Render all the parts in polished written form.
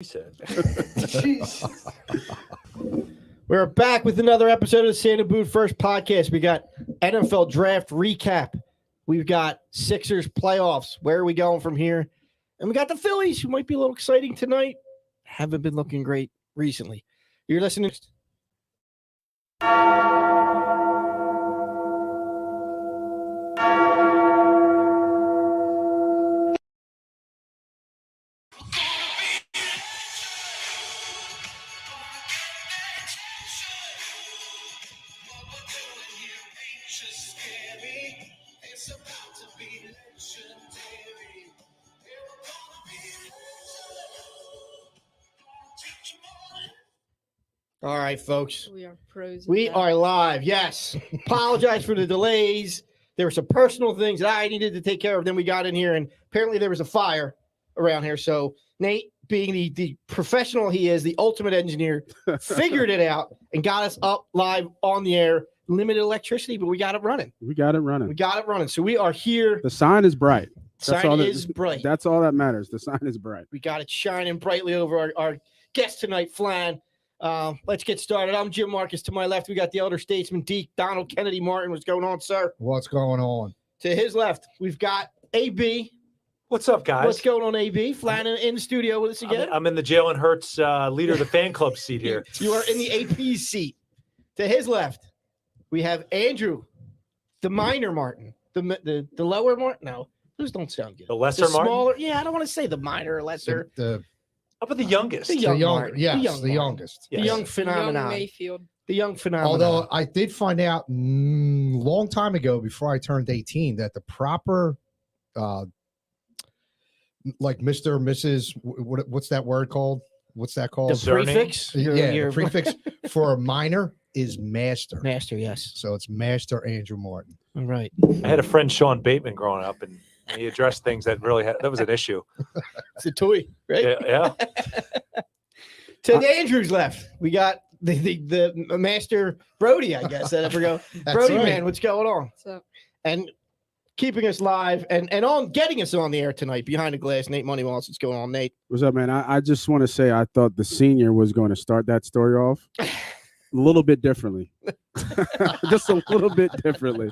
He said. We're back with another episode of the Santa Boot First Podcast. We got NFL Draft Recap. We've got Sixers playoffs. Where are we going from here? And we got the Phillies, who might be a little exciting tonight. Haven't been looking great recently. You're listening. All right, folks. We are pros. We are live. Yes. Apologize for the delays. There were some personal things that I needed to take care of. Then we got in here, and apparently there was a fire around here. So Nate, being the professional he is, the ultimate engineer, figured it out and got us up live on the air. Limited electricity, but we got it running. We got it running. So we are here. The sign is bright. Sign is bright. That's all that matters. The sign is bright. We got it shining brightly over our guest tonight, Flan. Let's get started. I'm Jim Marcus. To my left, we got the elder statesman, Deke Donald Kennedy Martin. What's going on, sir? What's going on? To his left, we've got AB. What's up, guys? What's going on, AB? Flan in the studio with us again. I'm in the Jalen Hurts leader of the fan club seat here. You are in the AP seat. To his left, we have Andrew, the minor Martin, the lower Martin. No, those don't sound good. The lesser the Martin? Smaller. Yeah, I don't want to say the minor or lesser. How about the youngest? The young Martin. Yes, the young the youngest. The Yes. young phenomenon. Young Mayfield. The young phenomenon. Although I did find out long time ago, before I turned 18, that the proper, like Mr. or Mrs. What's that word called? What's that called? the prefix. The prefix for a minor is master. Master, yes. So it's Master Andrew Martin. All right. I had a friend, Sean Bateman, growing up, and he addressed things that that was an issue. It's a toy, right? Yeah. To Andrew's left, we got the Master Brody, I guess. That ever go. Brody, right. man, what's going on? So And keeping us live and on getting us on the air tonight behind the glass, Nate Money Wallace. What's going on, Nate? What's up, man? I just want to say I thought the senior was going to start that story off a little bit differently. Just a little bit differently.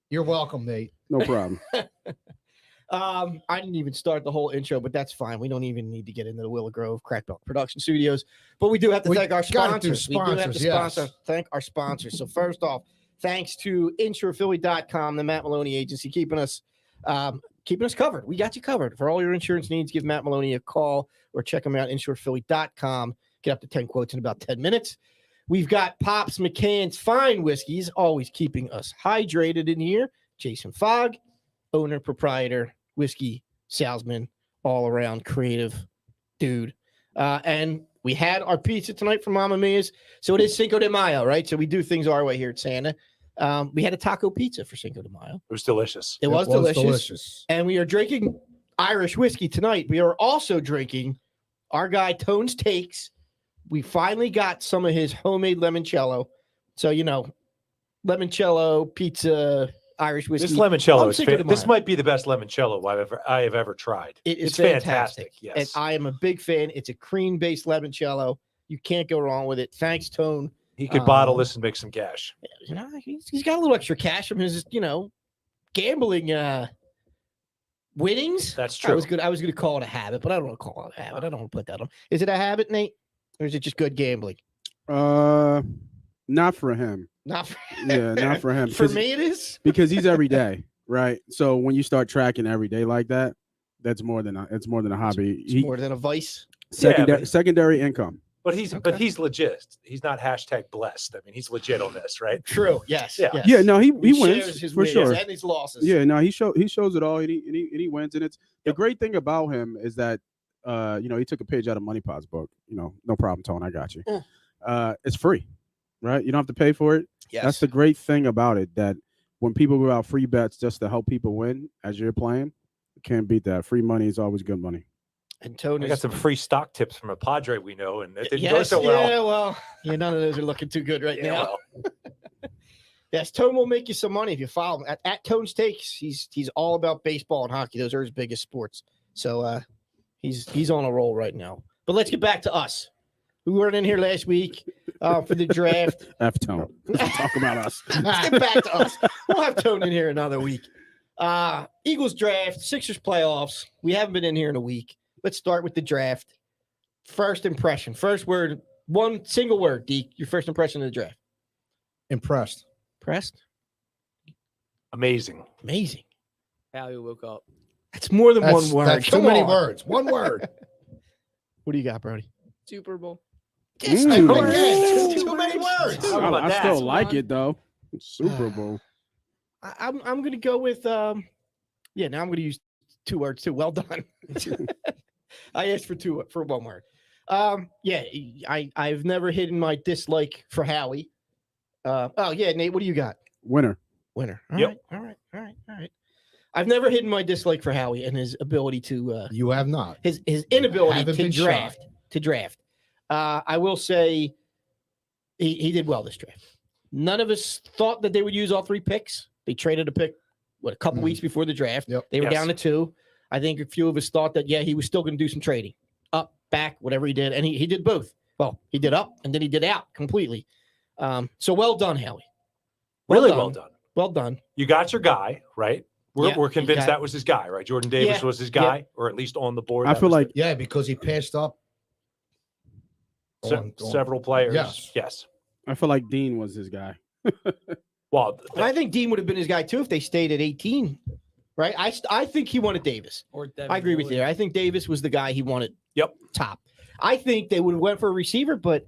You're welcome, Nate. No problem. I didn't even start the whole intro, but that's fine. We don't even need to get into the Willow Grove Crackbelt Production Studios, but we do have to We thank our gotta do sponsors. We do have to sponsors, thank our sponsors. So first off, thanks to InsurePhilly.com, the Matt Maloney agency, keeping us covered. We got you covered for all your insurance needs. Give Matt Maloney a call or check him out, InsurePhilly.com. Get up to 10 quotes in about 10 minutes. We've got Pops McCann's Fine Whiskeys, always keeping us hydrated in here. Jason Fogg, owner, proprietor, whiskey salesman, all around creative dude. And we had our pizza tonight from Mamma Mia's. So it is Cinco de Mayo, right? So we do things our way here at Santa. We had a taco pizza for Cinco de Mayo. It was delicious. It was delicious. And we are drinking Irish whiskey tonight. We are also drinking our guy Tone's Takes. We finally got some of his homemade limoncello. So, limoncello, pizza, Irish whiskey. This limoncello on is Cinco de this Mayo. might be the best limoncello I have ever tried. It's fantastic. Yes. And I am a big fan. It's a cream-based limoncello. You can't go wrong with it. Thanks, Tone. He could bottle this and make some cash. He's got a little extra cash from his, gambling winnings. That's true. I was gonna call it a habit, but I don't want to call it a habit. I don't want to put that on. Is it a habit, Nate? Or is it just good gambling? Not for him. Not for Yeah, not for him. For me, it is. Because he's every day, right? So when you start tracking every day like that, that's more than a hobby. It's more than a vice. Secondary income. But he's legit. He's not #blessed. I mean, he's legit on this, right? True. Yes. Yeah. Yes. Yeah, no, he shares wins his for wins sure. and his losses. Yeah, no, he shows it all, and he wins. And it's the great thing about him is that he took a page out of Money Pod's book. No problem, Tone. I got you. It's free, right? You don't have to pay for it. Yes. That's the great thing about it. That when people give out free bets just to help people win as you're playing, you can't beat that. Free money is always good money. And Tony I got some free stock tips from a Padre we know, and it didn't go so well. Yeah, well, none of those are looking too good right now. Well. Yes, Tone will make you some money if you follow him. At Tone's Takes, he's all about baseball and hockey. Those are his biggest sports. So He's on a roll right now. But let's get back to us. We weren't in here last week for the draft. F-Tone. Talk about us. Let's get back to us. We'll have Tone in here another week. Eagles draft, Sixers playoffs. We haven't been in here in a week. Let's start with the draft. First impression. First word. One single word, Deke. Your first impression of the draft. Impressed. Impressed? Amazing. Amazing. Howie woke up. That's more than one word. That's too Come many on. words. One word. What do you got, Brody? Super Bowl. Yes, Mm. two Again, words. too many words. How about I that? still like it though. Super Bowl. I'm going to go with now I'm going to use 2 words too. Well done. I asked for 1 word. I've never hidden my dislike for Howie. Nate, what do you got? Winner. Winner. Yep. All right. I've never hidden my dislike for Howie and his ability to You have not. his inability Haven't to been draft. I will say he did well this draft. None of us thought that they would use all 3 picks. They traded a pick a couple Mhm. weeks before the draft. Yep. They were Yes. down to 2. I think a few of us thought that he was still going to do some trading, up, back, whatever he did, and he did both. Well, he did up and then he did out completely. So well done, Howie. Really well done. Well done. You got your guy, right? We're Yeah, convinced you got- that was his guy, right? Jordan Davis Yeah, was his guy, or at least on the board. I that feel was like Yeah, because he passed up several players. Yes. Yes. I feel like Dean was his guy. Well, And I think Dean would have been his guy too if they stayed at 18, right? I think he wanted Davis. Or Devin I agree with Lloyd. you. I think Davis was the guy he wanted. Yep. Top. I think they would have went for a receiver, but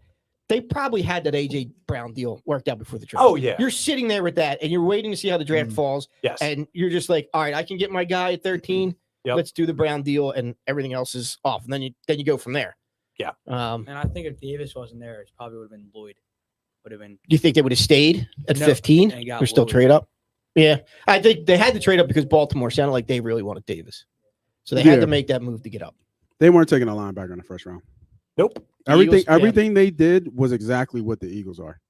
they probably had that AJ Brown deal worked out before the draft. oh yeah. You're sitting there with that, and you're waiting to see how the draft Mhm. falls, Yes. and you're just like, all right, I can get my guy at 13. Yep. Let's do the Brown deal, and everything else is off, and then you go from there. Yeah. And I think if Davis wasn't there, it probably would have been Lloyd. Would have been. Do you think they would have stayed at No, 15? and got Or still Lloyd. trade up? Yeah, I think they had to trade up because Baltimore sounded like they really wanted Davis, so they had Yeah. to make that move to get up. They weren't taking a linebacker in the first round. Nope. Eagles, yeah. Everything they did was exactly what the Eagles are.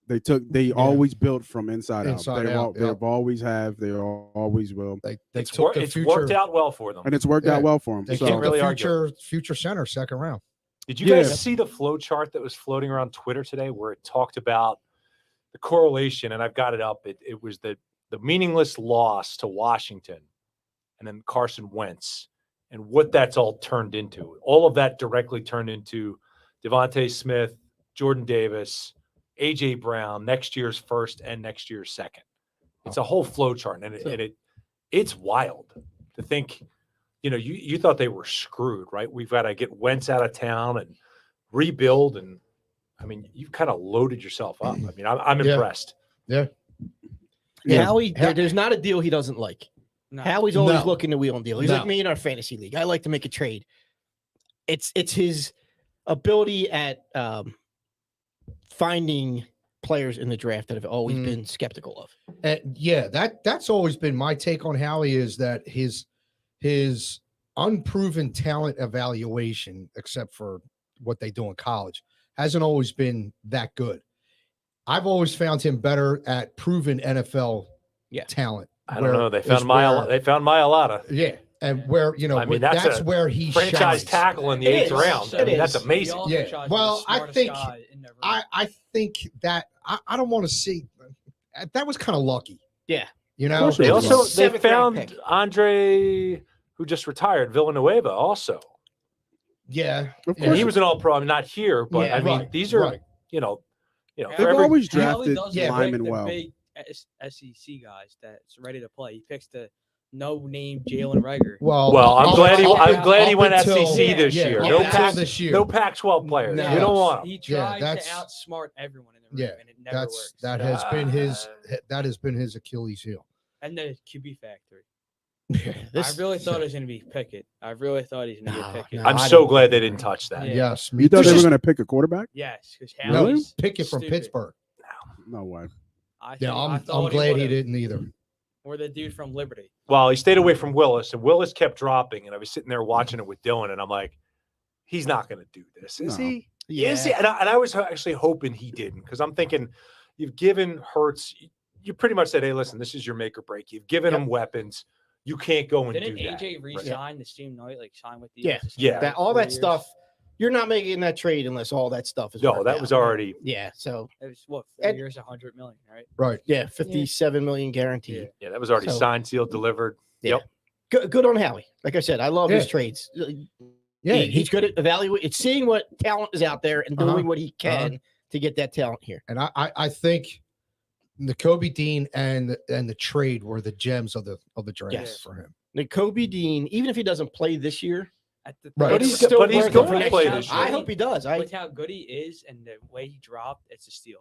They always built from inside out. Inside They out, yep. always have. They always will, They It's, took the it's future. worked out well for them. and it's worked Yeah. out well for them. They So, can't took really the argue. future center 2nd round. Did you Yeah. guys see the flow chart that was floating around Twitter today where it talked about the correlation? And I've got it up. It was the meaningless loss to Washington and then Carson Wentz and what that's all turned into. All of that directly turned into Devontae Smith, Jordan Davis, AJ Brown, next year's first and next year's second. It's a whole flow chart, and it's wild to think. You thought they were screwed, right? We've got to get Wentz out of town and rebuild, and I mean, you've kind of loaded yourself up. I mean, I'm Yeah. impressed. Yeah. Yeah. Howie, there's not a deal he doesn't like. No. Howie's always No. looking to wheel and deal. He's No. like me in our fantasy league. I like to make a trade. It's his ability at finding players in the draft that have always Mm. been skeptical of. Yeah, that's always been my take on Howie is that his unproven talent evaluation, except for what they do in college, hasn't always been that good. I've always found him better at proven NFL talent. I don't where- know. They is found where- They found Mailata, Yeah, and where I mean, that's that's a where he franchise shines. tackle in the It 8th is. round. I It mean, that's is. amazing. Yeah. Well, I think I think that I don't want to see that was kind of lucky. Yeah. You Of know, course it They was. also they Seventh round found pick. Andre, who just retired, Villanueva. Also, yeah, Of and course, he was an All-Pro. I mean, not here, but Yeah, I mean, right, these are right. you know, they've for every, always Howie drafted doesn't linemen pick the well. big SEC guys that's ready to play. He picks the no-name Jalen Rager. Well, I'm glad he went until- SEC this yeah, year. up No until Pac, this year. no Pac-12 players. No. You don't want them. He Yeah, tries that's- to outsmart everyone in the room, Yeah, and it never works. that has been his Achilles heel. And the QB factory. This- I really thought it was going to be Pickett. I really thought he's going to No, get Pickett. no. I'm I so don't- glad they didn't touch that. Yeah. Yes, me You thought too. they were going to pick a quarterback? Yes, because No, Howie's Pickett from stupid. Pittsburgh. No way. Yeah, I I'm thought glad he would've. didn't either. Or the dude from Liberty. Well, he stayed away from Willis, and Willis kept dropping. And I was sitting there watching it with Dylan, and I'm like, he's not going to do this, is No. he? yeah. Is he? And I was actually hoping he didn't, because I'm thinking you've given Hurts. You pretty much said, "Hey, listen, this is your make or break." You've given him weapons. you can't go and Didn't do that. AJ resign the same night, like sign with the Yeah. Eagles the same Yeah. night, That all 4 that years? stuff, you're not making that trade unless all that stuff is No, worked that out. was already. Yeah. So It was what 4 And- years, 100 million, right? Right. yeah, 57 million guaranteed. Yeah. Yeah, that was already So- signed, sealed, delivered. Yeah. Yep. Good on Howie. Like I said, I love his Yeah. trades. Yeah, He's good at evaluating. It's seeing what talent is out there and doing Uh-huh. what he can to get that talent here. and I think the Kobe Dean and the trade were the gems of the draft Yes. for him. Kobe Dean, even if he doesn't play this year, At the Right. But it's he's still but he's worth it going for to next play year. this year. I hope he does. with how good he is and the way he dropped, it's a steal.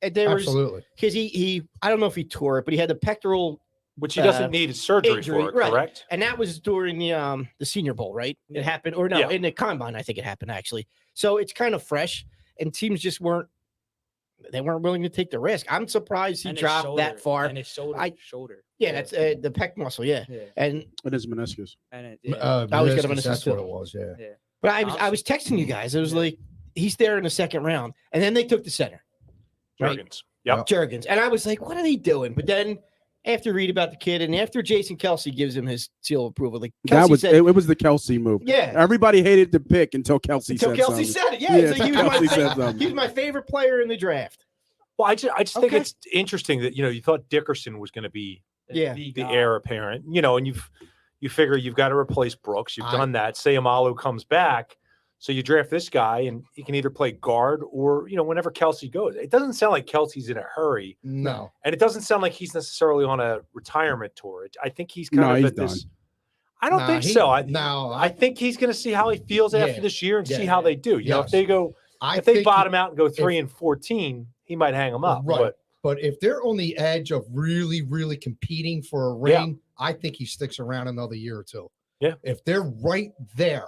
And there was Absolutely. because he I don't know if he tore it, but he had the pectoral, Which he doesn't need surgery injury, for, right. correct? and that was during the Senior Bowl, right? Yeah. It happened, or no, Yeah. in the combine, I think it happened actually. So it's kind of fresh, and teams just weren't willing to take the risk. I'm surprised he And his dropped shoulder, that far. And his shoulder. Yeah, that's the pec muscle. Yeah, Yeah. and It is meniscus. And it, I always got him meniscus, in a that's system. what it was. Yeah. yeah. but I was texting you guys. It was Yeah. like he's there in the second round, and then they took the center, right? Jurgens. Yep. Jurgens, and I was like, what are they doing? But then after read about the kid, and after Jason Kelsey gives him his seal of approval, like That Kelsey was said, it was the Kelsey move. yeah. Everybody hated the pick until Kelsey Until said Kelsey something. said it, yeah. It's like he was Kelsey my said something. he was my favorite player in the draft. Well, I just think Okay. it's interesting that you thought Dickerson was going to be Yeah. the guy. heir apparent, and you figure you've got to replace Brooks. You've I- done that. Say Amalu comes back, so you draft this guy, and he can either play guard or whenever Kelsey goes. It doesn't sound like Kelsey's in a hurry, No. and it doesn't sound like he's necessarily on a retirement tour. I think he's No, kind of he's at this. done. I don't Nah, think he- so. I no, think he's going to see how he feels Yeah. after this year and see Yeah. how they do. If Yes. they go, I if they think bottom out and go 3-14, he might hang them up. Right. But if they're on the edge of really, really competing for a Yeah. ring, I think he sticks around another year or two. Yeah. If they're right there,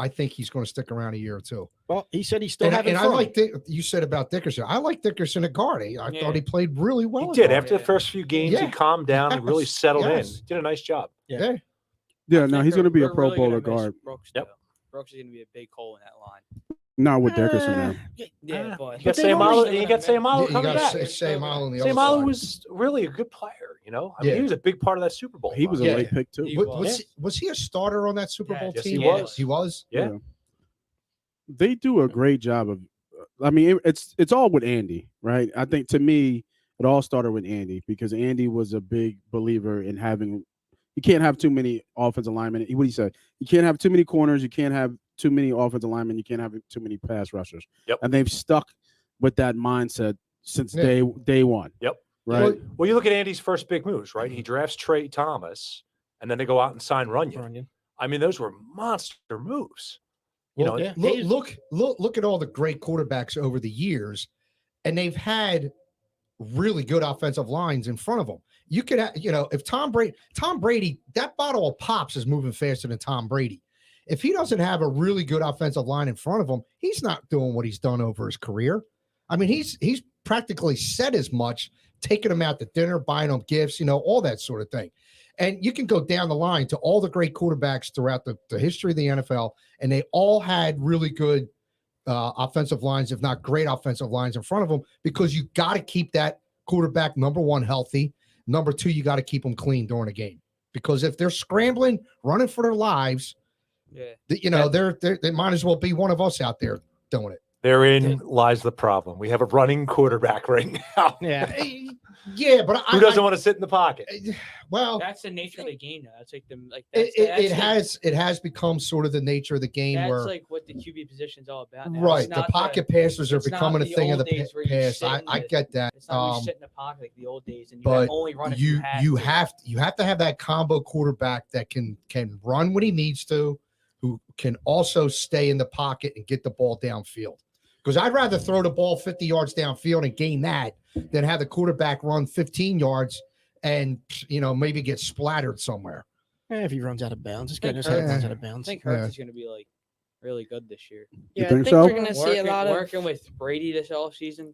I think he's going to stick around a year or two. Well, he said he's still And, having I fun. like you said about Dickerson. I like Dickerson at guard. I Yeah. thought he played really well. He at did. guard. After the first few games, he Yeah. calmed down and really Yes. settled Yes. in. Did a nice job. Yeah. Yeah, no, he's going to be a We're Pro really gonna Bowler miss guard. Brooks, Yep. though. Brooks is going to be a big hole in that line. Not with Dickerson there. Yeah, Ah, but you got they've Sayamalu. already- You got Sayamalu You coming got back. Sayamalu on the other Sayamalu side. was really a good player. I mean, Yeah. he was a big part of that Super Bowl. He was a run. Yeah. late pick too. He Was he a starter on that Super Yeah, Bowl yes, he team? was. He was. Yeah. They do a great job of. I mean, it's all with Andy, right? I think to me, it all started with Andy because Andy was a big believer in having. You can't have too many offensive linemen. What he said, you can't have too many corners. You can't have too many offensive linemen. You can't have too many pass rushers. Yep. And they've stuck with that mindset since Yeah. day one. Yep. Right. Well, you look at Andy's first big moves, right? He drafts Trey Thomas, and then they go out and sign Runyon. Runyon. I mean, those were monster moves. Well, yeah. look at all the great quarterbacks over the years, and they've had really good offensive lines in front of them. You could, if Tom Brady, that bottle of pops is moving faster than Tom Brady. If he doesn't have a really good offensive line in front of him, he's not doing what he's done over his career. I mean, he's practically said as much, taking them out to dinner, buying them gifts, all that sort of thing. And you can go down the line to all the great quarterbacks throughout the history of the NFL, and they all had really good offensive lines, if not great offensive lines in front of them, because you got to keep that quarterback, number one, healthy. Number two, you got to keep them clean during a game. Because if they're scrambling, running for their lives, yeah. they might as well be one of us out there doing it. Therein lies the problem. We have a running quarterback right now. Yeah. Yeah, but Who doesn't want to sit in the pocket? Well, That's the nature of the game now. That's like it has become sort of the nature of the game That's where like what the QB position's all about. Now. right, It's the not pocket passers are it's not becoming a the thing of the old days where you past. sit in I the- get that. It's not you sit in the pocket like the old days, and you but only run if you have to. have to have that combo quarterback that can run when he needs to, who can also stay in the pocket and get the ball downfield. Because I'd rather throw the ball 50 yards downfield and gain that than have the quarterback run 15 yards and maybe get splattered somewhere. If he runs out of bounds, this guy Think knows how to Hurts- runs out of I bounds. think Hurts Yeah. is going to be like really good this year. You I think think so? we're gonna see a lot of. Working with Brady this offseason,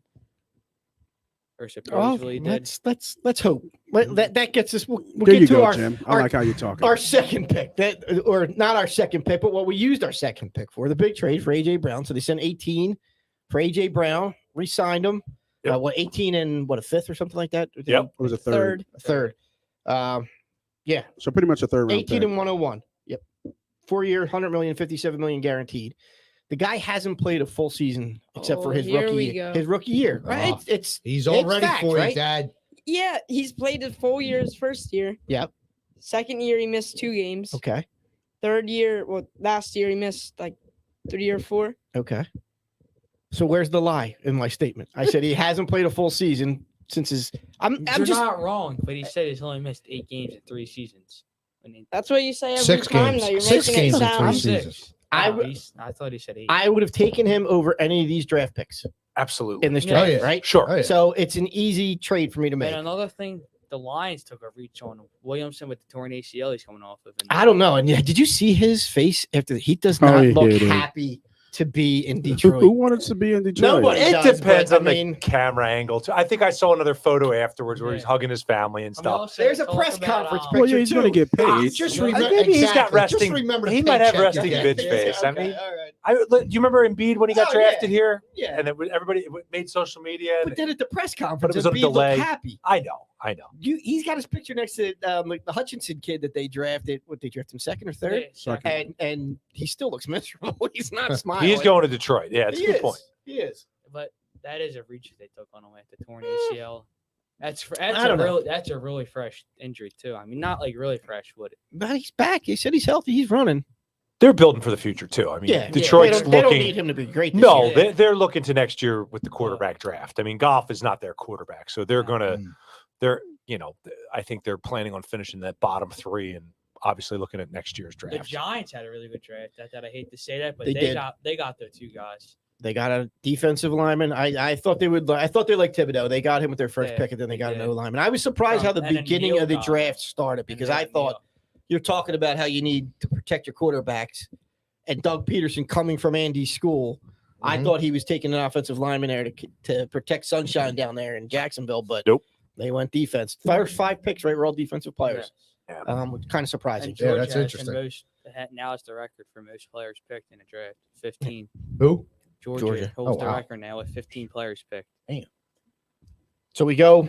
or Well, supposedly did. let's hope. That gets us. We'll There get you to go, our Jim. I our- like how you're talking. our second pick, or not our second pick, but what we used our second pick for, the big trade for AJ Brown. So they sent 18 for AJ Brown, re-signed him. Yep. 18 and a fifth or something like that. Yep. It was a third. A third. Yeah. So pretty much a third round 18 pick. and 101. Yep. 4-year, $100 million, $57 million guaranteed. The guy hasn't played a full season except for his here rookie we year. go. His rookie year. Right? Oh, It's He's all it's ready facts, for you, right? Dad. Yeah, he's played his full year his first year. Yep. Second year he missed 2 games. Okay. Third year, well, last year he missed like 3 or 4. Okay. So where's the lie in my statement? I said he hasn't played a full season since his. I'm You're just. not wrong, but he said he's only missed 8 games in 3 seasons. I mean, That's what you say every 6 time. games. Though. You're 6 making games it in sound. 3 I'm seasons. 6. I Wow, w- I thought he said 8. I would have taken him over any of these draft picks Absolutely. in this Yeah. draft, Oh, yeah. right? Sure. Oh, yeah. So it's an easy trade for me to make. And another thing, the Lions took a reach on Williamson with the torn ACL he's coming off of. And I don't know. And did you see his face after he does Oh, not he look hated it. happy to be in Who Detroit? wanted to be in Detroit? Nobody. It does, depends but, on I the mean- camera angle too. I think I saw another photo afterwards where he's Yeah. hugging his family and I mean, stuff. also There's a talk press about, conference Well, yeah, he's picture going to too. get paid. Just Yeah. remember, Maybe he's got exactly. resting- Just remember the he might have paycheck resting you bitch get. face. I Okay, mean, all right. do you remember Embiid when he got Oh, yeah. drafted here? Yeah. And everybody made social media. But And, then at the press conference, was on Embiid delay. looked happy. I know. He's got his picture next to like the Hutchinson kid that they drafted. What they drafted him, second or Yeah, third? second. And he still looks miserable. He's not smiling. He's going to Detroit. Yeah, it's He a good is. point. He is. But that is a reach they took on him with the torn ACL. That's I don't know. that's a really fresh injury too. I mean, not like really fresh, would it? But he's back. He said he's healthy. He's running. They're building for the future too. I mean, Yeah. Detroit's they don't looking. need him to be great this No, year. they're looking to next year with the quarterback draft. I mean, Goff is not their quarterback, so they're gonna. They're I think they're planning on finishing that bottom 3 and obviously looking at next year's The draft. Giants had a really good draft. That I hate to say that, but They did. they got their 2 guys. They got a defensive lineman. I thought they would. I thought they liked Thibodeau. They got him with their first Yeah, pick, and then they got they an did. O lineman. I was surprised how the And then beginning Neal of the got draft started because I thought you're talking about how you need to protect your quarterbacks, and Doug Peterson coming from Andy's school. I Mhm. thought he was taking an offensive lineman there to protect Sunshine down there in Jacksonville, but Nope. They went defense. First 5 picks, right? Were all defensive players. Yeah. Kind of surprising. And Yeah, Georgia that's has the interesting. now it's the record for most players picked in a draft. 15. Who? Georgia holds Oh, the wow. record now with 15 players picked. So we go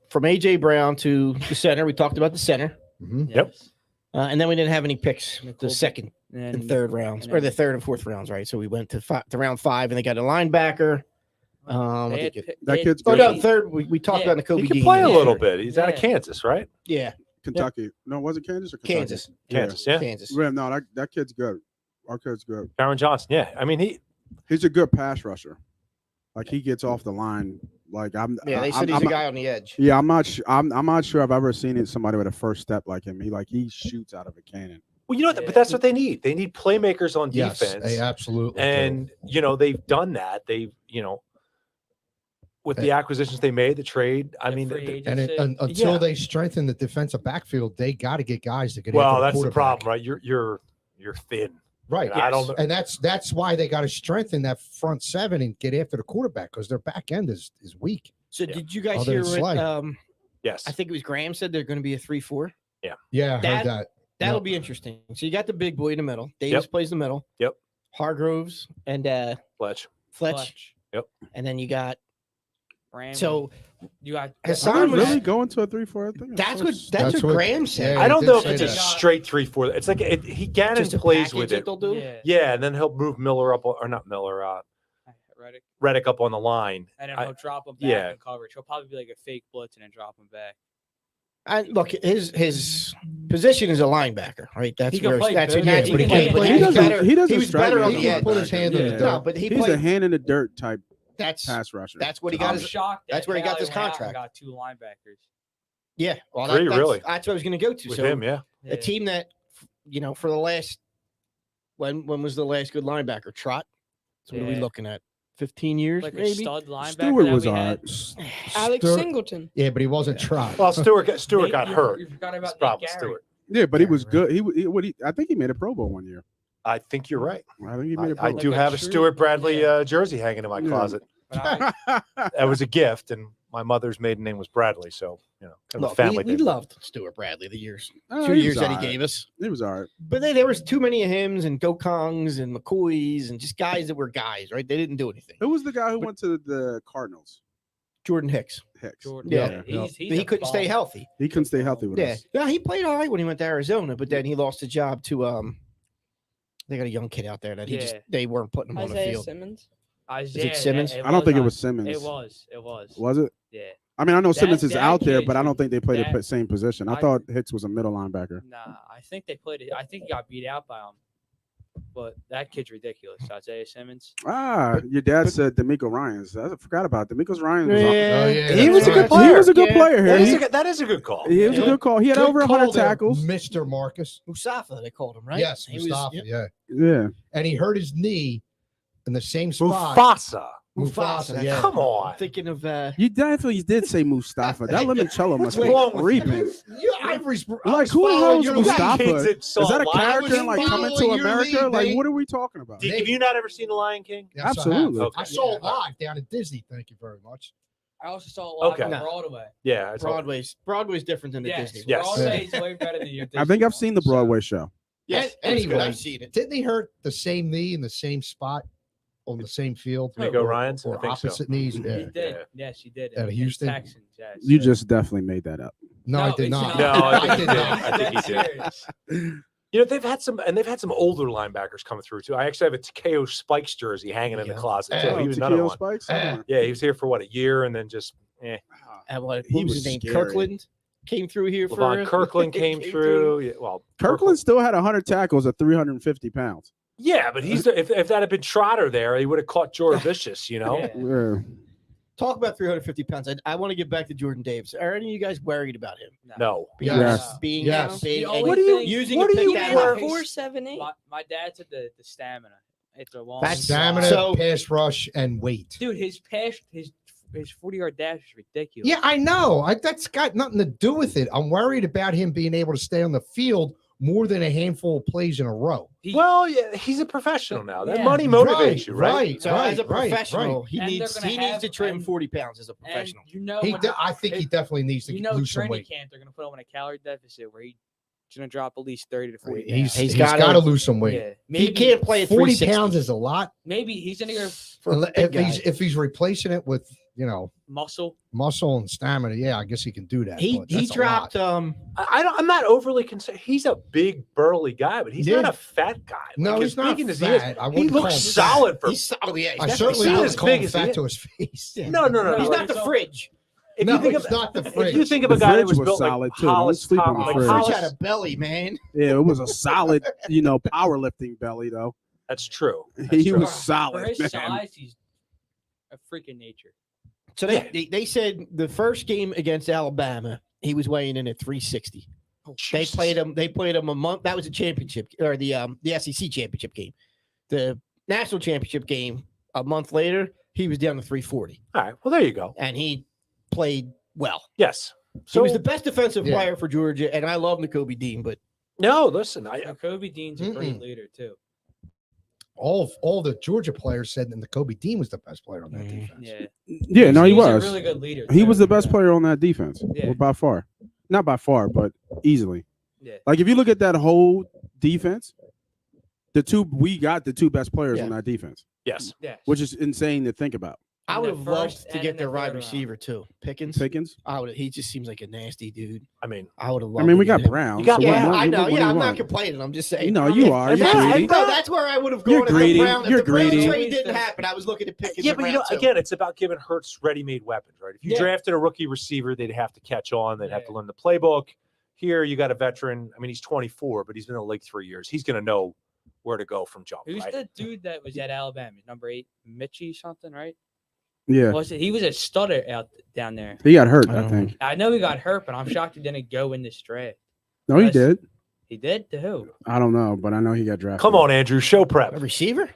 from AJ Brown to the center. We talked about the center, Mhm. Yep. Yes. and then we didn't have any picks the Nicole- second And and third rounds, and or the then- third and fourth rounds, right? So we went to round 5, and they got a linebacker. They I had think pi- That they had kid's Oh good. no, 50 third. We talked Yeah. about Nakobe He can Dean. play a Yeah. little bit. He's out of Yeah. Kansas, right? Yeah, Kentucky. No, was it Kansas or Kentucky? Kansas. Kansas, yeah. Kansas. Yeah, no, that kid's good. Our kid's good. Aaron Johnson, yeah. I mean, He's a good pass rusher. Like he gets off the line. Like I'm. Yeah, they I'm, said he's I'm a guy on the edge. Yeah, I'm not. I'm not sure I've ever seen somebody with a first step like him. He shoots out of a cannon. well, Yeah. but that's what they need. They need playmakers on Yes, defense. they absolutely. do. And they've done that. They've with the acquisitions they made, the trade. I the mean, free and agency. until Yeah. they strengthen the defensive backfield, they got to get guys to get. well, after that's the quarterback. problem, right? You're thin. Right. I don't know. And that's why they got to strengthen that front 7 and get after the quarterback because their back end is weak. So Yeah. did you guys Other hear than what? Slay. Yes. I think it was Graham said they're going to be a 3-4. Yeah, I That- heard that. That'll Yep. be interesting. So you got the big boy in the middle. Davis plays the middle. Yep. Hargroves and Fletch. Fletch. Clutch. And then you got Bramble. so you got Are Hassan they was really going to a 3-4? I think that's so. what that's what Graham said. yeah, I don't did know if say it's a that. straight 3-4. It's like Gannon Just a plays package with that it. they'll do. Yeah. Yeah, and then he'll move Miller up, or not Miller, Reddick. Reddick up on the line. And then I- he'll drop him back yeah. in coverage. He'll probably be like a fake blitz and then drop him back. And look, his position is a linebacker, right? That's He can where play that's both. yeah, Yeah, but he he can't can play. play- He He's doesn't. better. He doesn't He was strike better me on as the a edge. Put his hand in the Yeah. dirt. No, but he He's played. a hand in the dirt type That's pass rusher. that's what he I'm got. His, shocked. that's that where he got Haley this went out and contract. Got 2 linebackers. yeah. Well, Three, that's, really. That's what I was going to go to. With So him, yeah. Yeah. a team that for the last when was the last good linebacker? Trot. So what are we Yeah. looking at? 15 years, Like a maybe. stud linebacker. Stewart that was we all had. right. Alex Stewart- Singleton. Yeah, but he wasn't trying. Well, Stewart got Nate, hurt. You forgot That's about the problem, Nate Gary. Stewart. Yeah, but he Yeah, was right. good. I think he made a Pro Bowl one year. I think you're right. I think he made a Pro I Bowl. do Like a have a true- Stuart Bradley yeah. jersey hanging in my Yeah. closet. But I, That was a gift, and my mother's maiden name was Bradley, so kind of a Look, family we name. loved Stuart Bradley the years, Oh, 2 he years was that he all right. gave us. He was all right. But there was too many of hims and Gokongs and McCoys and just guys that were guys, right? They didn't do anything. Who was the guy who went to the Cardinals? Jordan Hicks. Hicks. Jordan. Yeah. He's He a couldn't stay bum. healthy. He couldn't stay healthy with Yeah. us. Yeah, he played all right when he went to Arizona, but then he lost the job to they got a young kid out there that they weren't putting him on the Isaiah field. Simmons. Isaiah, Simmons? I don't think it on- was Simmons. It was. It was. Was it? Yeah. I mean, I know Simmons is that out there, kid but I don't should- think they played the that- same position. I I- thought Hicks was a middle linebacker. Nah, I think they played it. I think he got beat out by him. But that kid's ridiculous. Isaiah Simmons. Your dad said D'Amico Ryans. I forgot about D'Amico Ryans. Was Oh, yeah, He was a good right. player. He was a good Yeah. player here. That is a good call. He was a good call. He had Good over call 100 there, tackles. Mr. Marcus. Mustafa, they called him, right? Yes, He was- Mustafa. yeah. Yeah. And he hurt his knee in the same spot. Mufasa. Mufasa, yeah. Come on. I'm thinking of You definitely did say Mustafa. That limoncello must be wrong with creeping. Yeah, Ivory's. Like, who the hell is Mustafa? Kids that Is saw that a Lion character King. in like was Coming to following your America? lead, Like, mate. what are we talking about? Have you not ever seen The Lion King? Yes, I have. Absolutely. Okay. I saw it live down at Disney. Thank you very much. I also saw a lot Okay. on No. Broadway. Yeah. it's all- Broadway's different than the Yes, Disney. Yes. Broadway is way better than your Disney. I think I've one, seen the so- Broadway show. Yes, Anyway. it's good. I've seen it. Didn't he hurt the same knee in the same spot on the same field? D'Amico Or- Ryans? I or think so. opposite knees? He Yeah. did. Yeah. Yes, he did. At In Houston? Texans, yes. You just definitely made that up. No, I No, did it's not. No, I think I he did did. not. I think he did. Serious. You know, they've had some older linebackers coming through too. I actually have a Takeo Spikes jersey hanging in the Yeah. closet too. Oh, He was another Takeo one. Spikes? Yeah. Yeah, he was here for what, a year, and then just And what He was was his name? scary. Kirkland came through here for Levon Kirkland came through. Yeah, well, Kirkland still had 100 tackles at 350 pounds. Yeah, but he's if that had been Trotter there, he would have caught Jordan Vicious. You know, Yeah. Yeah. Talk about 350 pounds. I want to get back to Jordan Davis. Are any of you guys worried about him? no. Yes. Being Yes. out big The and only What do you- thing- using what a do you pick that wear- high. 4'7", 8". My dad said the stamina. It's a long That's- Stamina, So- pass rush, and weight. dude. His 40-yard dash is ridiculous. Yeah, I know. That's got nothing to do with it. I'm worried about him being able to stay on the field more than a handful of plays in a row. Well, yeah, he's a professional now. That Yeah. money motivates you, right? So as a professional, And he they're needs gonna he needs have- to trim and- 40 pounds as a And professional. you know, when I think he definitely needs to you know, lose some training weight. camp they're gonna put him in a calorie deficit where he's gonna drop at least 30 to 40. He's pounds. He's got to gotta- lose some weight. Yeah, He can't play at 40 360. pounds is a lot. Maybe he's gonna go for a big guy. If he's replacing it with muscle. muscle and stamina, yeah, I guess he can do that. He but that's a dropped lot. I'm not overly concerned. He's a big burly guy, but he's Yeah. not a fat guy. No, Like, he's as not big as fat. I he is, he wouldn't call looks him solid for. he's solid. Yeah, he's I definitely certainly not solid. would as call big him as he fat is. to his face. Yeah. No. He's No, not the it's all- fridge. If No, you think it's of not the if you fridge. think of The a guy that fridge was was built solid, like too. Don't Hollis sleep on Tom, the like fridge. Fridge Hollis, had a belly, man. Yeah, it was a solid, powerlifting belly, though. that's true. That's He true. was For solid, his man. size, he's a freaking nature. So they said the first game against Alabama, he was weighing in at 360. They Jesus. played him a month. That was a championship or the SEC championship game. The national championship game a month later, he was down to 340, All right. Well, there you go. and he played well. Yes. He So was the best defensive Yeah. player for Georgia, and I love N'Kobe Dean, but no, listen. Kobe Dean's a great leader too. All the Georgia players said that the Kobe Dean was the best player on that Mhm. defense. Yeah, Yeah, no, he He's was. a really good leader. He too. was the best player on that defense. Yeah. Well, by far. Not by far, but easily. Yeah. Like, if you look at that whole defense, we got the two best players Yeah. on that defense, yes. Yeah, which is insane to think about. I In would the have loved first to and get in the their wide third round. receiver too, Pickens. Pickens. He just seems like a nasty dude. I mean, I would have I loved. mean, we to got get him. Brown. You got so what Yeah, more- I know. what do Yeah, you I'm not want? complaining. I'm just saying. No, you are. And You're that's, greedy. no, that's where I would have You're gone. If greedy. the Brown, You're if the Brown greedy. trade didn't happen, I was looking at Pickens. yeah, in but round two. again, it's about giving Hurts ready-made weapons, right? If you Yeah. drafted a rookie receiver, they'd have to catch on. They'd have to Yeah. learn the playbook. Here, you got a veteran. I mean, he's 24, but he's been in the league 3 years. He's going to know where to go from jump. who's Right? the dude that was at Alabama? Number 8, Mitchie something, right? Yeah. Was it? He was a stutter out down there. He got hurt, I I don't think. I know he got hurt, but I'm shocked he didn't go in this draft. No, he Yes. did. He did to who? I don't know, but I know he got drafted. Come on, Andrew. Show prep. a receiver.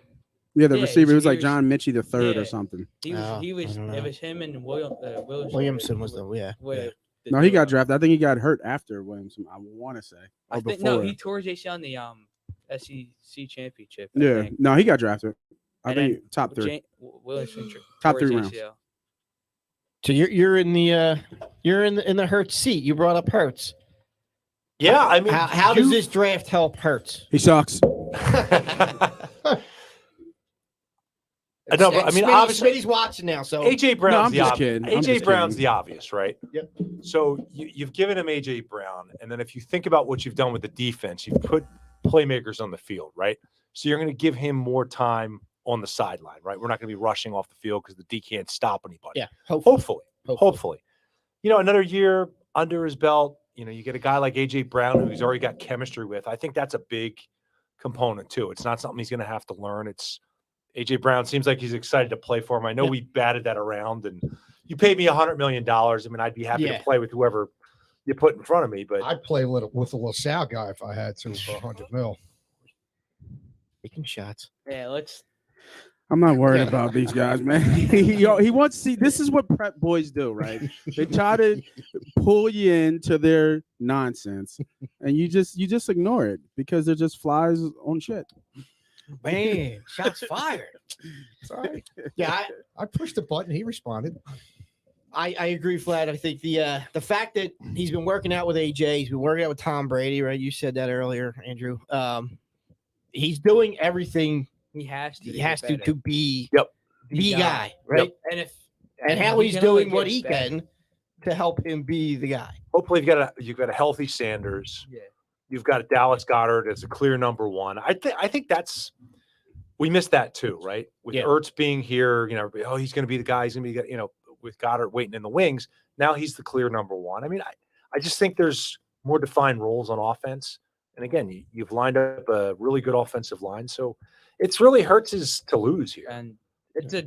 Yeah, the Yeah, receiver. It was he like was- John Mitchie the third Yeah. or something. He was. Oh, he was. I don't It know. was him and Williamson was the yeah. the No, he two got of them. drafted. I think he got hurt after Williamson. I want to say. Or I think before. no, he tore his ACL in the SEC championship. I Yeah. think. No, he got drafted. I And think then top three. Williamson Top tore his 3 rounds. ACL. So you're in the Hurts seat. You brought up Hurts. Yeah, I mean, How does this draft help Hurts? He sucks. I know, but I mean, obviously, Smitty's watching now. So AJ Brown's I'm the just obvious. kidding. I'm AJ just Brown's kidding. the obvious, right? Yep. So you've given him AJ Brown, and then if you think about what you've done with the defense, you've put playmakers on the field, right? So you're going to give him more time on the sideline, right? We're not going to be rushing off the field because the D can't stop anybody. yeah, Hopefully. You know, another year under his belt, you know, you get a guy like AJ Brown who he's already got chemistry with. I think that's a big component too. It's not something he's going to have to learn. It's AJ Brown seems like he's excited to play for him. I know we batted that around, and you paid me $100 million. I mean, I'd be happy to play with whoever you put in front of me, but I'd play with a LaSalle guy if I had to for 100 mil. taking shots. Yeah, let's. I'm not worried about these guys, man. he wants to see. This is what prep boys do, right? They try to pull you into their nonsense, and you just ignore it because they're just flies on shit. Man, shots fired. Sorry. Yeah, I pushed the button. He responded. I agree, Flat. I think the fact that he's been working out with AJ, he's been working out with Tom Brady, right? You said that earlier, Andrew. He's doing everything He has to. he has get to better. be The the guy, right? And if And how he he's can only doing what get he better. can to help him be the guy. hopefully you've got a healthy Sanders. Yeah. You've got a Dallas Goddard as a clear number one. I think that's we missed that too, right? With Ertz being here, you know, oh, he's going to be the guy. He's going to be, you know, with Goddard waiting in the wings. Now he's the clear number one. I mean, I just think there's more defined roles on offense. And again, you've lined up a really good offensive line, so it's really Hurts' to lose here. And it's a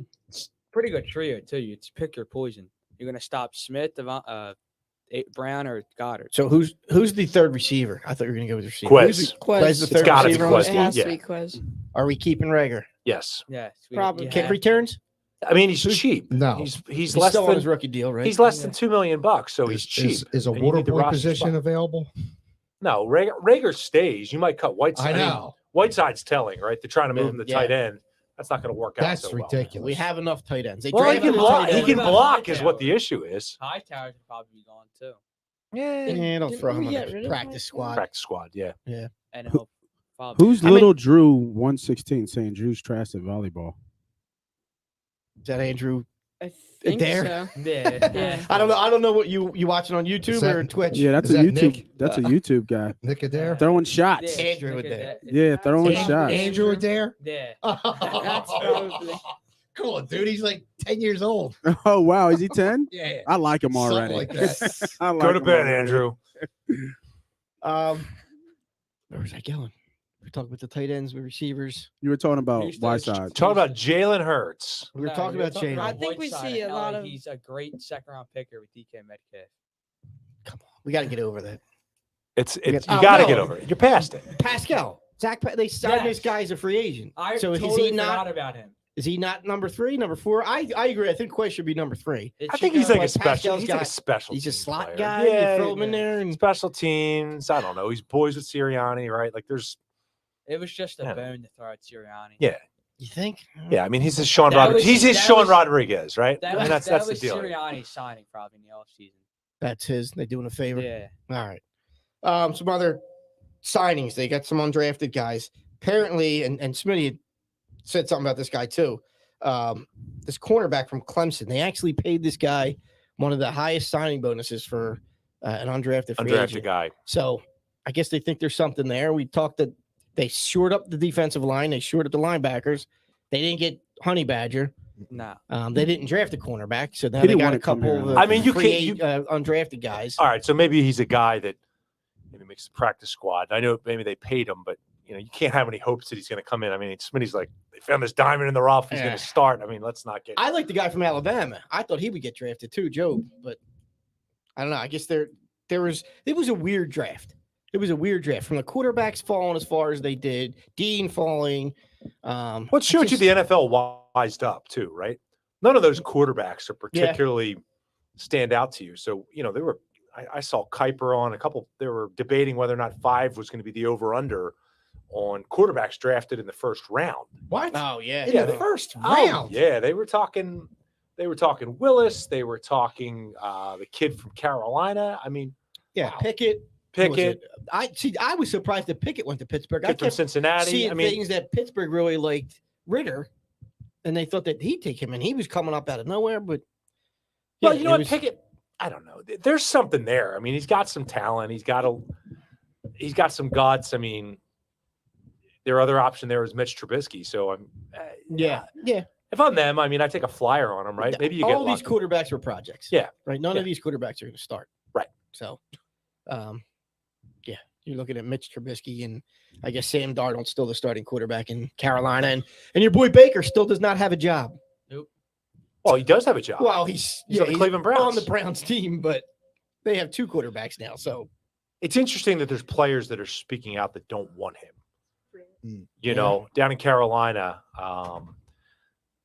pretty good trio too. You pick your poison. You're going to stop Smith, Brown, or Goddard. So who's the third receiver? I thought you were going to go with receiver. Quiz. Who's the Quiz. the It's third gotta be receiver on Quiz. this It team? has Yeah. to be Quiz. Are we keeping Rager? Yes, Yes. Probably. Kick returns? I mean he's cheap. No. He's less still on than his rookie deal, right? he's less than $2 million, so he's cheap. Is a and you water need the boy roster position spot. available? No, Rager stays. You might cut Whiteside. I mean, know. Whiteside's telling, right? They're trying to move him to Yeah. tight end. That's not going to work out. That's so well. ridiculous. We have enough tight ends. They Well, he drafted can a block. tight He end. can What about block, is Hightower? what the issue is. Hightower could probably be gone too. Yeah, Yeah, don't Didn't throw him we on get the rid of practice squad. practice squad. Yeah, And he'll probably. Who's little Drew 116 saying Drew's trash at volleyball? Is that Andrew? I think There? so. Yeah. Yeah. I don't know. I don't know what you watching on YouTube that- or Twitch. Yeah, that's Is a that YouTube. Nick? That's a YouTube guy Nick Adair? throwing shots. Andrew look with at that. Yeah, throwing Andrew- shots. Andrew Adair? Yeah. That's probably. Cool, dude. He's like 10 years old. Oh wow, is he 10? Yeah. I like him Something already. like that. I like go to him bed, already. Andrew. Where was I going? We're talking about the tight ends, with receivers. You were talking about Who's the- Whiteside. Talk about Jalen Hurts. We were No, talking you're about Jalen. I think we Whiteside see and a how lot of- He's a great second round picker with DK Metcalf. Come on, we got to get over that. It's Yeah. you Oh, got to no. get over it. You're past it. Pascal, they signed this Yes. guy as a free agent. I So is totally he not? forgot about him. Is he not number 3, number 4? I agree. I think Quay should be number 3. It I should think he's go like a like special. Pascal's He's like a got- special. He's a teams slot player. guy. Yeah, you throw him in there, and special teams. I don't know. He's boys with Sirianni, right? Like there's. It was just a Yeah. bone to throw at Sirianni. Yeah. you think? Yeah, I mean he's his Sean That Rodriguez. was- He's his that Sean was- Rodriguez, right? That I mean was, that's that the was deal. Sirianni's signing probably in the offseason. That's his. They doing a favor. Yeah. All right. Some other signings. They got some undrafted guys. Apparently, and Smitty had said something about this guy too. This cornerback from Clemson. They actually paid this guy one of the highest signing bonuses for an undrafted free Undrafted agent. guy. So I guess they think there's something there. We talked that they shored up the defensive line. They shored up the linebackers. They didn't get Honey Badger. No. They didn't draft a cornerback. So now He they didn't got wanna a come couple here. of I mean, you free can't- undrafted guys. All right, so maybe he's a guy that maybe makes the practice squad. I know maybe they paid him, but you know you can't have any hopes that he's going to come in. I mean, Smitty's like they found this diamond in the rough. He's Yeah. going to start. I mean, let's not get. I like the guy from Alabama. I thought he would get drafted too, Joe. But I don't know. I guess it was a weird draft. It was a weird draft from the quarterbacks falling as far as they did. Dean falling. What showed you the NFL wised up too, right? None of those quarterbacks are particularly stand out to you. So you know they were. I saw Kuiper on a couple. They were debating whether or not 5 was going to be the over/under on quarterbacks drafted in the first round. What? Oh yeah, In the first round? Yeah, they were talking. They were talking Willis. They were talking the kid from Carolina. I mean, yeah. wow. Pickett. Who was Pickett, it? I was surprised that Pickett went to Pittsburgh. I kid from kept Cincinnati. seeing I mean, things that Pittsburgh really liked. Ritter. and they thought that he'd take him, and he was coming up out of nowhere. But Well, yeah, you know what, Pickett, I don't know. There's something there. I mean, he's got some talent. He's got some guts. I mean, their other option there is Mitch Trubisky. So I'm yeah. If I'm them, I mean, I take a flyer on him, right? Maybe you get all these lucky. quarterbacks were projects. Yeah. Right. None Yeah. of these quarterbacks are going to start. Right. So, yeah, you're looking at Mitch Trubisky, and I guess Sam Darnold's still the starting quarterback in Carolina, and your boy Baker still does not have a job. Well, he does have a job. Well, he's on the Cleveland Browns. on the Browns team, but they have 2 quarterbacks now. So It's interesting that there's players that are speaking out that don't want him. You know, down in Carolina,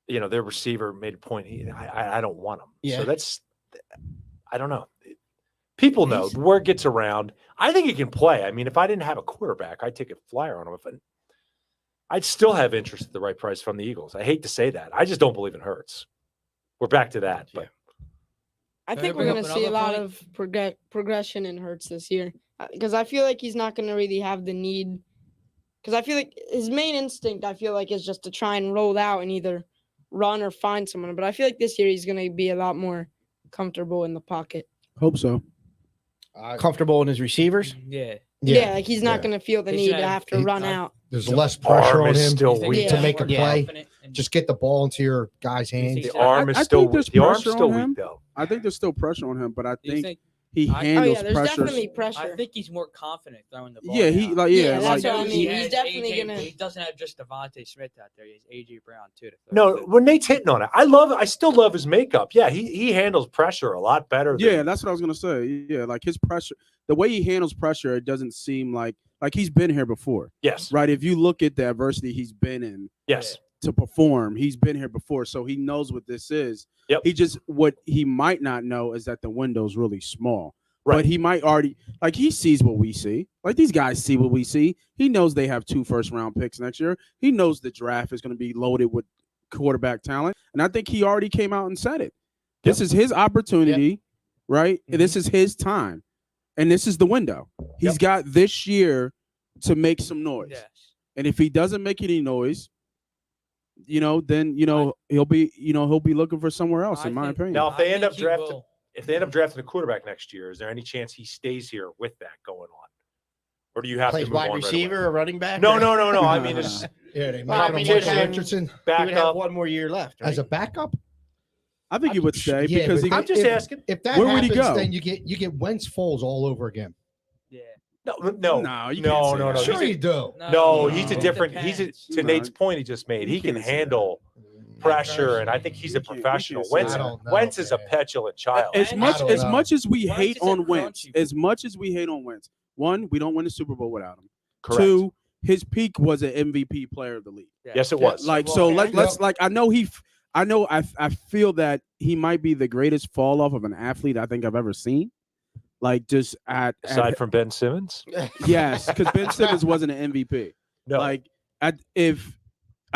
you know, their receiver made a point. I don't want him. Yeah. So that's, I don't know. People know. The word gets around. I think he can play. I mean, if I didn't have a quarterback, I'd take a flyer on him. I'd still have interest at the right price from the Eagles. I hate to say that. I just don't believe in Hurts. We're back to that. But I Can I think we're bring going up to see a another lot point? of progression in Hurts this year because I feel like he's not going to really have the need. Because I feel like his main instinct, is just to try and roll out and either run or find someone. But I feel like this year he's going to be a lot more comfortable in the pocket. Hope so. comfortable in his receivers. Yeah, like he's not going to feel the He's need not- to have to run out. There's less pressure arm on is him still You think weak. he's to Yeah. make a more play. confident and- Just get the ball into your guy's hands. The I- arm is I still think there's weak. The arm's pressure still on him. weak, though. I think there's still pressure on him, but I Do you think think? he I- Oh handles yeah, there's pressure. definitely pressure. I think he's more confident throwing the ball. Yeah, he now. like Yeah, yeah, that's like what I mean. He He's has definitely AJ gonna- He doesn't have just Devontae Smith out there. He has AJ Brown too. No, when Nate's hitting on it, I still love his makeup. Yeah, he handles pressure a lot better. yeah, that's what I was gonna say. Yeah, like his pressure, the way he handles pressure, it doesn't seem like he's been here before, Yes. right? If you look at the adversity he's been in Yes. to perform, he's been here before, so he knows what this is. Yep. What he might not know is that the window's really small. Right. But he might already he sees what we see. Like these guys see what we see. He knows they have 2 first-round picks next year. He knows the draft is going to be loaded with quarterback talent, and I think he already came out and said it. This is his opportunity, right? Mhm. This is his time, and this is the window. He's got this year to make some noise. Yes. And if he doesn't make any noise, then he'll be looking for somewhere else, I in my think- opinion. Now, if they I end think up he drafting, will. if they end up drafting a quarterback next year, is there any chance he stays here with that going on, or do you have Plays to move wide on right receiver away? or running back. No, or- no, no, no. I mean, it's Yeah, they Well, I might mean, have he can- Richardson He back would have up. one more year left. as a right? backup. I think he would stay Yeah, because but he I'm just asking. If that Where would he happens, go? then you get Wentz Foles all over again. Yeah. No, No, you can't say no. that. Sure He's you do. a, no, No, he's a it different. depends. To No, Nate's point he just made. you He can can't say that. handle pressure, and I think he's a You can't- you professional. can't say Wentz, that. I don't know, Wentz is a man. petulant child. as I much don't as know. much as we Wentz hate is a on Wentz, crunchy. as much as we hate on Wentz, one, we don't win the Super Bowl without him. Correct. 2, his peak was an MVP player of the league. Yes, it Yeah. was. Like Well, so, okay. let's I feel that he might be the greatest fall off of an athlete I think I've ever seen. Like just Aside from Ben Simmons, yes, because Ben Simmons wasn't an MVP. no. Like I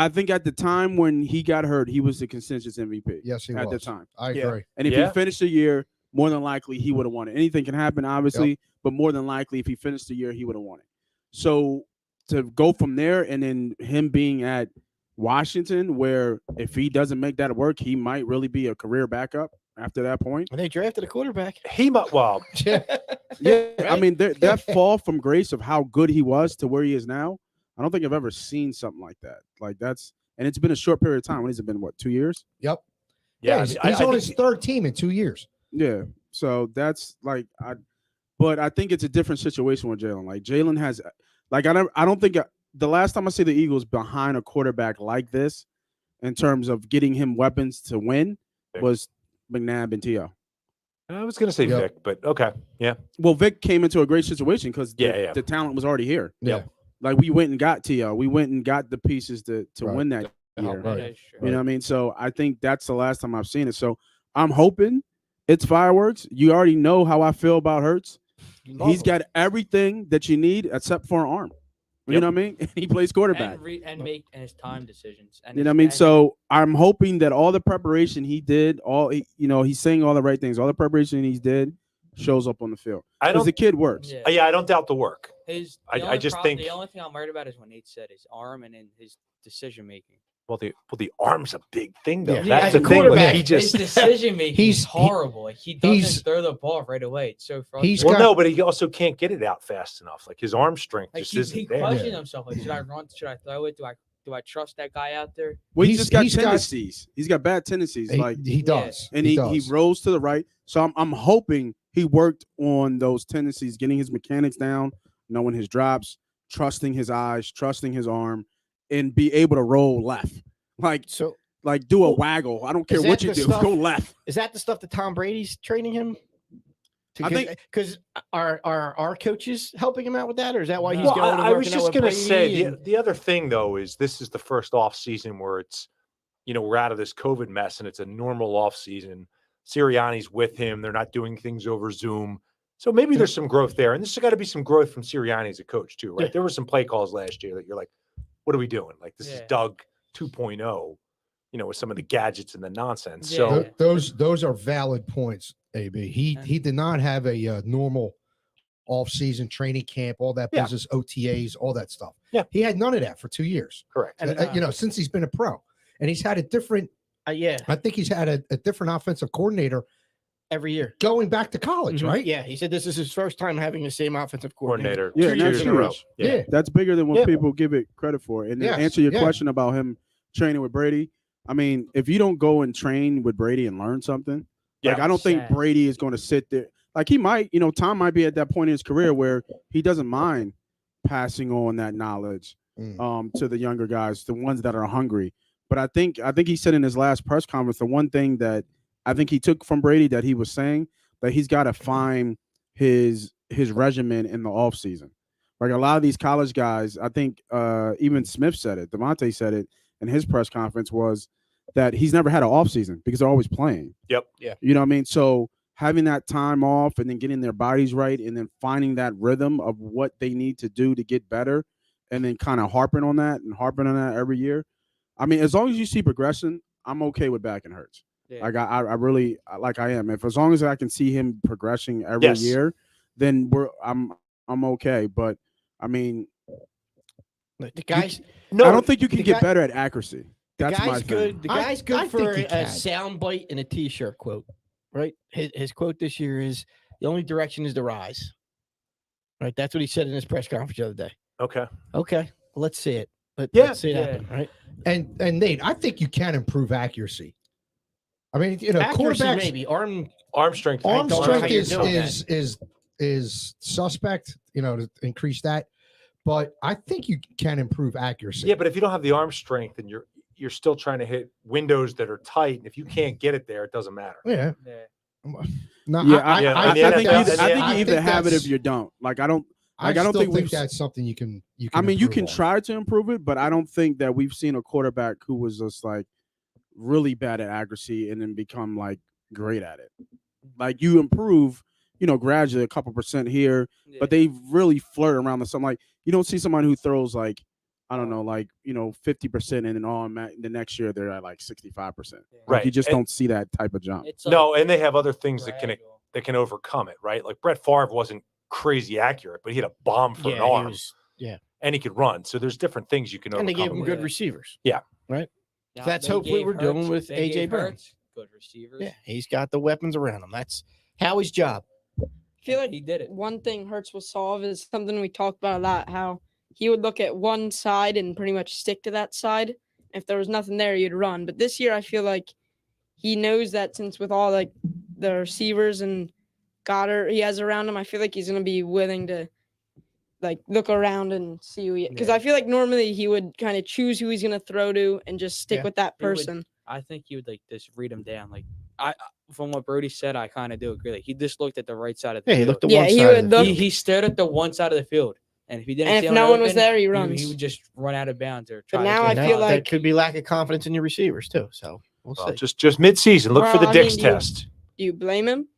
think at the time when he got hurt, he was the consensus MVP. Yes, he at was. the time. I Yeah. agree. And if Yeah. he finished the year, more than likely he would have won it. Anything can happen, obviously, but more than likely, if he finished the year, he would have won it. So to go from there, and then him being at Washington, where if he doesn't make that work, he might really be a career backup after that point. And they drafted a quarterback. He might. Well, Yeah, I Right? mean that fall from grace of how good he was to where he is now. I don't think I've ever seen something like that. Like and it's been a short period of time. What has it been? What, 2 years? Yep. yeah. He's I on think- his 3rd team in 2 years. Yeah. So that's but I think it's a different situation with Jalen. Like Jalen has, I don't think the last time I see the Eagles behind a quarterback like this, in terms of getting him weapons to win, was McNabb and T.O. I was going to say Yep. Vic, but okay. Yeah. Well, Vic came into a great situation because Yeah. the talent was already here. Yeah. Like we went and got T.O. We went and got the pieces to Right. win that Oh, year. right. That is true. You know what I mean? So I think that's the last time I've seen it. So I'm hoping it's fireworks. You already know how I feel about Hurts. He's got everything that you need except for an arm. You Yep. know what I mean? And he plays quarterback. And make his time decisions. And You know what I mean? So I'm hoping that all the preparation he did, he's saying all the right things. All the preparation he's did shows up on the field. I Because don't. the kid works. Yeah, I don't doubt the work. His, I just think- the only thing I'm worried about is what Nate said, his arm and in his decision making. Well, the arm's a big thing though. Yeah. That's As the a thing. Like, quarterback, he his just decision making he's- is horrible. Like he he's- doesn't throw the ball right away. It's so frustrating. He's well, got- no, but he also can't get it out fast enough. Like his arm strength like just he isn't there. questions Yeah. himself. Like, should I run? Should I throw it? Do I trust that guy out there? Well, he's He's- just got he's got- tendencies. He's got bad tendencies. Like he does. and he does. rolls to the right. So I'm hoping he worked on those tendencies, getting his mechanics down, knowing his drops, trusting his eyes, trusting his arm, and be able to roll left. So Like do a waggle. I don't care is what that you the do. stuff- Go left. is that the stuff that Tom Brady's training him? I think- Because are our coaches helping him out with that, or is that why he's Well, going? and I was working out just with going to Brady say and- the other thing though is this is the first off season where it's, we're out of this COVID mess and it's a normal off season. Sirianni's with him. They're not doing things over Zoom. So maybe there's some growth there. And this has got to be some growth from Sirianni as a coach too, right? Yeah. There were some play calls last year that you're like, what are we doing? Like this is Yeah. Doug 2.0, with some of the gadgets and the nonsense. Yeah. So Those are valid points, AB. He did not have a normal off-season training camp, all that Yeah. business, OTAs, all that stuff. Yeah. He had none of that for 2 years. correct. And, Since he's been a pro, and he's had a different. yeah, I think he's had a different offensive coordinator every year. going back to college, Mhm. right? Yeah, he said this is his first time having the same offensive coordinator. Coordinator. Yeah, 2 that's years in a row. huge. Yeah. Yeah. That's bigger than what Yeah. people give it credit for. And to Yes, answer your yeah. question about him training with Brady, I mean, if you don't go and train with Brady and learn something, like Yeah. I don't think Sad. Brady is going to sit there. Like he might, Tom might be at that point in his career where he doesn't mind passing on that knowledge to the younger guys, the ones that are hungry. But I think he said in his last press conference, the one thing that I think he took from Brady that he was saying that he's got to find his regimen in the offseason. Like a lot of these college guys, I think even Smith said it, Devontae said it in his press conference, was that he's never had an offseason because they're always playing. Yep. Yeah. You know what I mean? So having that time off and then getting their bodies right and then finding that rhythm of what they need to do to get better and then kind of harping on that every year. I mean, as long as you see progression, I'm okay with back and hurts. Yeah. Like I really like I am. If as long as I can see him progressing every Yes. year, then I'm okay. But I mean, The guy's No, I don't think you can the get guy- better at accuracy. the That's my guy's thing. good. The I- guy's good I for think he a can. soundbite and a T-shirt quote, right? His quote this year is the only direction is to rise. Right, that's what he said in his press conference the other day. Okay. Okay, let's see it. Yeah, Let's see it yeah. happen, right? And Nate, I think you can improve accuracy. I mean, Accuracy, quarterbacks maybe arm. Arm strength. arm don't know how strength you're is doing that. is suspect, to increase that. But I think you can improve accuracy. Yeah, but if you don't have the arm strength and you're still trying to hit windows that are tight, and if you can't get it there, it doesn't matter. Yeah. Yeah. No, Yeah, Yeah, I in the think NFL, you either have it that's- if you don't. Like I don't I like, I don't still think we've- that's something you can. I mean, you improve can on. try to improve it, but I don't think that we've seen a quarterback who was just like really bad at accuracy and then become like great at it. Like you improve, gradually a couple percent here, but they really flirt around the something. Like you don't see someone who throws like I don't know, like 50%, and then the next year they're at like 65%. Right. You just And- don't see that type of jump. It's No, and they have other things that gradual. can overcome it, right? Like Brett Favre wasn't crazy accurate, but he had a bomb for an arm, and he could run. So there's different things you can and they overcome. gave him with good it. receivers. Yeah, That's they hopefully gave we're dealing Hurts- with they A.J. gave Brown. Hurts good receivers. Yeah, he's got the weapons around him. That's Howie's job. I feel like he did it. one thing Hertz will solve is something we talked about a lot, how he would look at one side and pretty much stick to that side. If there was nothing there, he'd run. But this year, I feel like he knows that since with all like the receivers and Goddard he has around him, I feel like he's going to be willing to like look around and see who he, because Yeah. I feel like normally he would kind of choose who he's going to throw to and just stick Yeah. with that He would- person. I think he would like just read him down. Like from what Brody said, I kind of do agree. Like he just looked at the right side of the Yeah, he field. looked at Yeah, one he side. would of the look- field. He stared at the one side of the field, and if he didn't, And see if him no one was open, there, he he runs. would just run out of bounds or But try. now to I get Now, feel by. like- that could be lack of confidence in your receivers too. So we'll Well, see. just mid-season, look for Well, the I Dix mean, you- test. Do you blame him?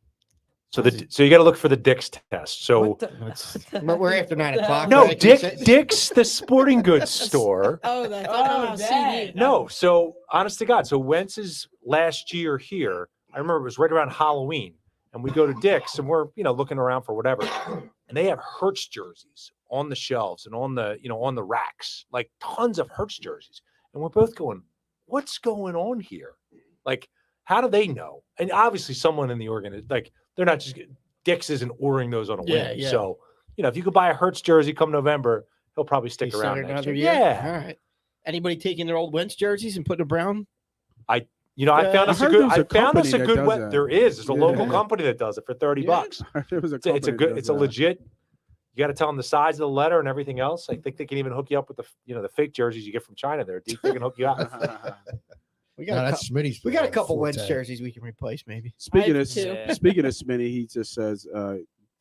So you got to look for the Dix test. So What the- But we're after 9 o'clock. no, right? Dick's the sporting goods store. Oh, that's Oh, CD. that. No, so honest to God, so Wentz's last year here, I remember it was right around Halloween, and we go to Dick's and we're looking around for whatever, and they have Hertz jerseys on the shelves and on the on the racks, like tons of Hertz jerseys, and we're both going, what's going on here? Like, how do they know? And obviously, someone in the organization, like, they're not just Dix isn't ordering those on a Yeah, whim. yeah. So, if you could buy a Hertz jersey come November, he'll probably stick He's around there next another year. Yeah. All right. Anybody taking their old Wentz jerseys and putting a brown? I Yeah, found I us a heard good. there was I a found us company a that good. does Web, that. there is. There's a local Yeah. company that does it for $30. There was a It's a company good. that It's does a that. legit. You got to tell them the size of the letter and everything else. I think they can even hook you up with the the fake jerseys you get from China. They can hook you up. We No, got, that's Smitty's. we got a couple Wentz forte. jerseys we can replace, maybe. Speaking I of do too. speaking of Smitty, he just says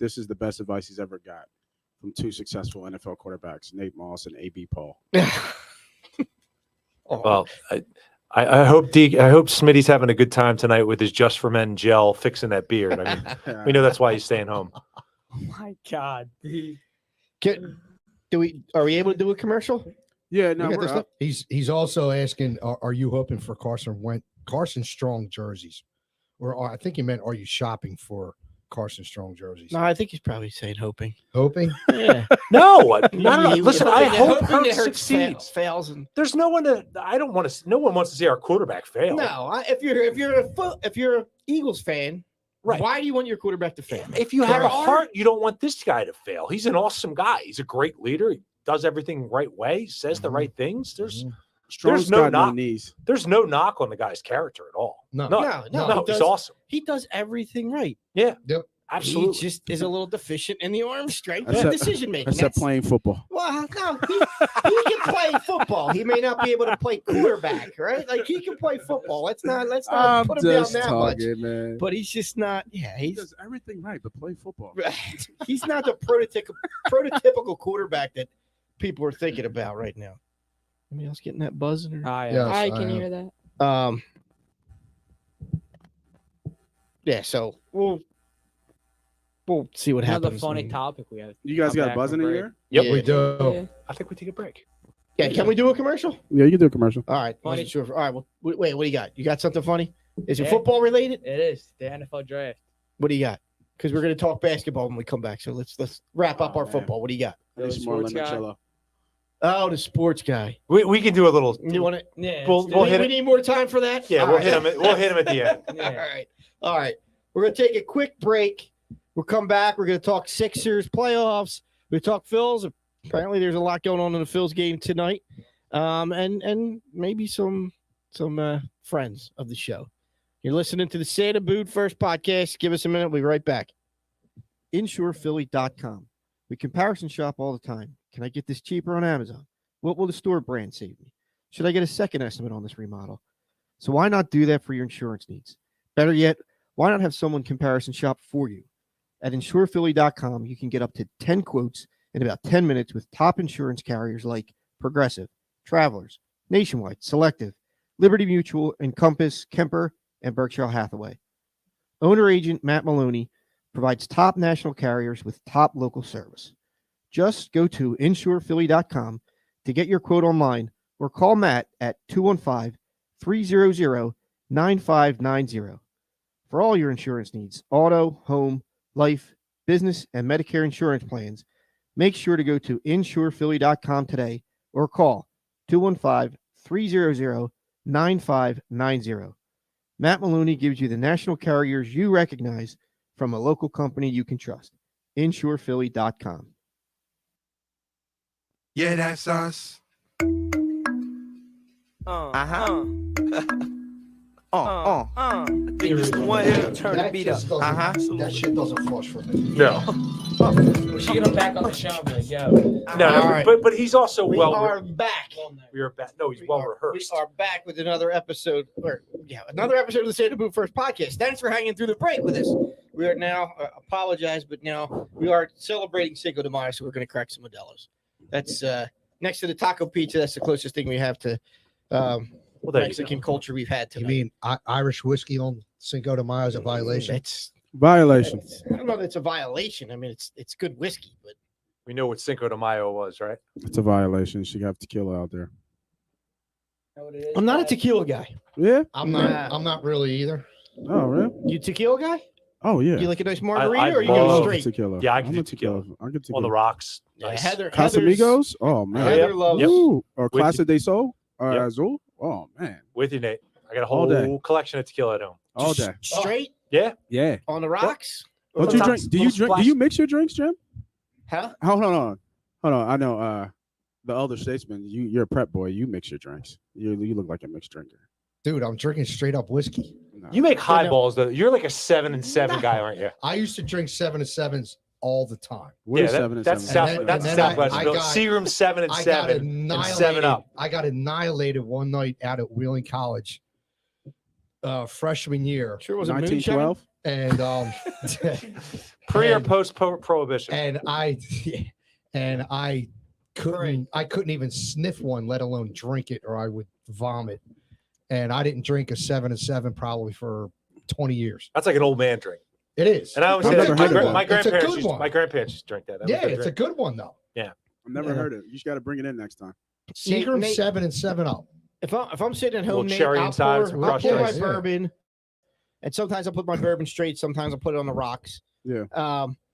this is the best advice he's ever got from two successful NFL quarterbacks, Nate Moss and AB Paul. Well, I hope I hope Smitty's having a good time tonight with his Just for Men gel fixing that beard. I mean, we know that's why he's staying home. Oh my God. Are we able to do a commercial? Yeah, We no, got we're this up. He's also asking, are you hoping for Carson Strong jerseys? Or I think he meant, are you shopping for Carson Strong jerseys? No, I think he's probably saying hoping. Hoping? Yeah. No, listen. I hope hoping Hurts that succeeds. fails and There's no one to. I don't want to. No one wants to see our quarterback fail. no. If you're an Eagles fan, Right. why do you want your quarterback to fail? If you have a Correct. heart, you don't want this guy to fail. He's an awesome guy. He's a great leader. He does everything the right way. Says the Mhm. right things. There's Strong's no got no knock. knees. there's no knock on the guy's character at all. No. no, No, he he's does- awesome. He does everything right. Absolutely. He just is a little deficient in the arm strength Except- and decision making. Except playing football. Well, no, he can play football. He may not be able to play quarterback, right? Like he can play football. Let's not I'm put him down just that much. talking, man. But he's just not. Yeah, He he's does everything right, but play football. he's not the prototypical quarterback that people are thinking about right now. Anybody else getting that buzzing? Or? Ah, yeah. Yes, I can am. hear that. Yeah. So we'll see what Another happens. funny when- topic we have. You guys I'm got back buzzing from in break. here? Yep. Yeah. We do. Yeah. I think we take a break. Yeah. Can we do a commercial? Yeah, you can do a commercial. All right. Funny. Wasn't sure. All right. Well, wait. What do you got? You got something funny? Is it Yeah. football related? It is the NFL draft. What do you got? Because we're gonna talk basketball when we come back. So let's wrap up Oh, our man. football. What do you got? I need Billy some more Sports guy. limoncello. Oh, the sports guy. We can do a little. You want to? Yeah. We'll- let's do we'll it. hit we it. need more time for that. Yeah, All we'll right. hit him. We'll hit him at the end. All Yeah. right. All right. We're going to take a quick break. We'll come back. We're going to talk Sixers playoffs. We talk Phils. Apparently, there's a lot going on in the Phils game tonight, and maybe some friends of the show. You're listening to the Santa Boot First podcast. Give us a minute. We'll be right back. InsurePhilly.com. We comparison shop all the time. Can I get this cheaper on Amazon? What will the store brand save me? Should I get a second estimate on this remodel? So why not do that for your insurance needs? Better yet, why not have someone comparison shop for you? At InsurePhilly.com, you can get up to 10 quotes in about 10 minutes with top insurance carriers like Progressive, Travelers, Nationwide, Selective, Liberty Mutual, Encompass, Kemper, and Berkshire Hathaway. Owner agent Matt Maloney provides top national carriers with top local service. Just go to InsurePhilly.com to get your quote online or call Matt at 215-300-9590. For all your insurance needs, auto, home, life, business, and Medicare insurance plans, make sure to go to InsurePhilly.com today or call 215-300-9590. Matt Maloney gives you the national carriers you recognize from a local company you can trust. InsurePhilly.com. Yeah, that's us. Think it's the one here, turn the beat up. That shit doesn't flush for me. No, We should get him back on the show. and be like, yo. no, All right. but he's also We well. are back. We are back. No, he's well rehearsed. We are back with another episode, another episode of the Santa Boot First podcast. Thanks for hanging through the break with us. We are now apologize, but now we are celebrating Cinco de Mayo, so we're going to crack some Modelo's. That's next to the taco pizza. That's the closest thing we have to Well, there you Mexican go. culture we've had You tonight. mean Irish whiskey on Cinco de Mayo is a violation? That's Violation. I don't know if it's a violation. I mean, it's good whiskey, but We know what Cinco de Mayo was, right? It's a violation. She got tequila out there. Know what it is, I'm not a Dad? tequila guy. Yeah. I'm Nah. not really either. Oh, really? You tequila guy? Oh, yeah. You like a nice margarita, I or you I go love straight? tequila. Yeah, I can I'm do a tequila. I get tequila. On the rocks. Yeah, Nice. Heather's- Casamigos? Oh, man. Heather loves. Yep. Ooh, or With Clase de Sol? Yep. Azul? Oh man, With you, Nate. I got a All day. whole collection of tequila at home. all day. Straight Yeah. Yeah. on the rocks. Don't Or you not? drink? Do you little drink? Do splash. you mix your drinks, Jim? Huh? Hold on. I know. The elder statesman. You're a prep boy. You mix your drinks. You look like a mixed drinker. Dude, I'm drinking straight up whiskey. No. You make no. highballs though. You're like a 7 and 7 guy, aren't you? I used to drink 7 and 7s all the time. We're Yeah, 7 and that's 7. South. And then- That's and then Southwest. I Bill. got- Seagram 7 and I got 7 and 7 annihilated. up. I got annihilated one night out at Wheeling College, freshman year, Sure wasn't moonshine. 1912. and Pre or and- post prohibition. and I couldn't even sniff one, let alone drink it, or I would vomit. And I didn't drink a 7 and 7 probably for 20 years. That's like an old man drink. It is. And I always I've say that never my, heard of that. my It's a grandparents good used, one. my grandparents used to drink that. That was Yeah, their it's a drink. good one though. I've never Yeah. heard it. You just got to bring it in next time. Seagram Nate- 7 and 7 up. If I'm sitting at Little home, Nate, cherry I'll inside, pour, some I'll crushed pour my ice. Yeah. bourbon, and sometimes I'll put my bourbon straight. Sometimes I'll put it on the rocks. Yeah.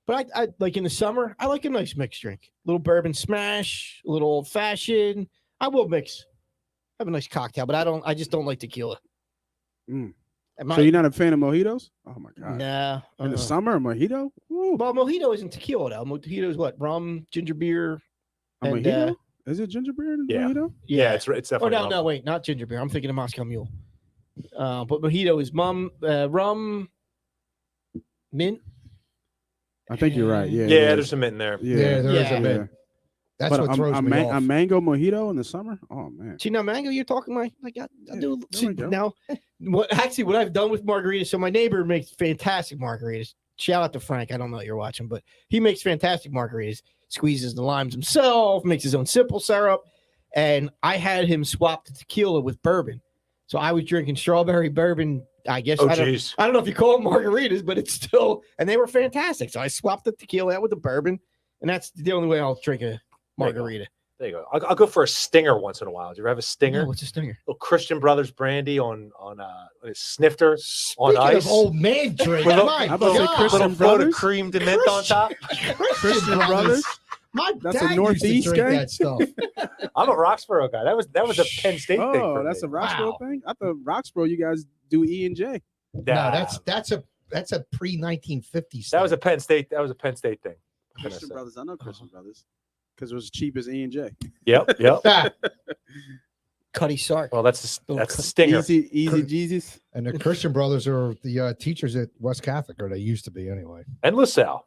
But I like in the summer, I like a nice mixed drink. A little bourbon smash, a little old fashioned. I will mix. Have a nice cocktail, but I just don't like tequila. Mm. And So you're not a fan of mojitos? Oh my god. nah. In the summer, a mojito? Woo. Well, mojito isn't tequila though. Mojito is what? Rum, ginger beer. A and, mojito? Is it ginger beer in a Yeah. mojito? Yeah, it's Oh definitely. no, rum. no, wait, not ginger beer. I'm thinking of Moscow Mule. But mojito is rum, mint. I think you're right. Yeah. Yeah, it there's is. some mint in there. Yeah. Yeah, there is Yeah. a bit. That's But what throws a, me a off. mango mojito in the summer? Oh man. See now, mango, you're talking my like I Yeah, do. there See, we go. now, what I've done with margaritas. So my neighbor makes fantastic margaritas. Shout out to Frank. I don't know if you're watching, but he makes fantastic margaritas. Squeezes the limes himself, makes his own simple syrup, and I had him swap the tequila with bourbon. So I was drinking strawberry bourbon. I guess Oh, I don't jeez. know if you call them margaritas, but it's still, and they were fantastic. So I swapped the tequila out with the bourbon, and that's the only way I'll drink a margarita. There you go. I'll go for a stinger once in a while. Do you ever have a stinger? No, what's a stinger? Little Christian Brothers brandy on a snifter on Speaking ice. of old man drink, With a- my How about God. the Christian little float of Brothers? cream to mint on top. Christian Brothers? My That's a dad used to Northeast drink gang? that stuff. I'm a Roxborough guy. That was a Penn State thing. Oh, For that's me. a Roxborough Wow. thing? I thought Roxborough, you guys do E and J. Nah, No, that's a pre 1950s. that was a Penn State. That was a Penn State thing. What can I Christian say? Brothers. I know Christian Brothers. Because it was cheap as E and J. Yep, yep. Cuddy Sark. Well, that's the Little stinger. Easy Jesus. And the Christian Brothers are the teachers at West Catholic, or they used to be anyway. And LaSalle.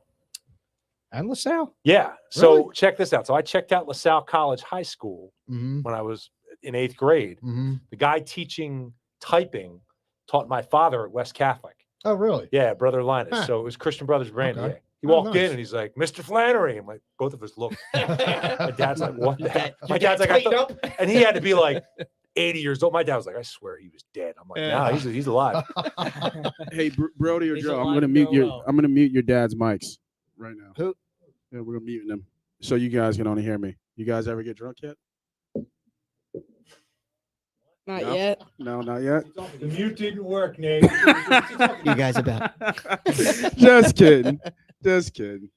And LaSalle. Yeah. So Really? check this out. So I checked out LaSalle College High School Mm-hmm. when I was in 8th grade. Mm-hmm. The guy teaching typing taught my father at West Catholic. Oh, really? Yeah, brother Linus. Huh. So it was Christian Brothers Brandy. Okay. Yeah. He Oh, walked in nice. and he's like, Mr. Flannery. I'm like, both of us looked. My dad's like, what the hell? Your My dad's like, I tighten thought, and he had to be like 80 years old. My dad was like, I swear he was dead. I'm like, nah, he's alive. Hey, Brody or He's Joe, I'm alive gonna and mute doing your well. I'm gonna mute your dad's mics right now. Who? Yeah, we're gonna mute them so you guys can only hear me. You guys ever get drunk yet? Not No. yet. No, not yet. The mute didn't work, Nate. You guys about? Just kidding. Just kidding.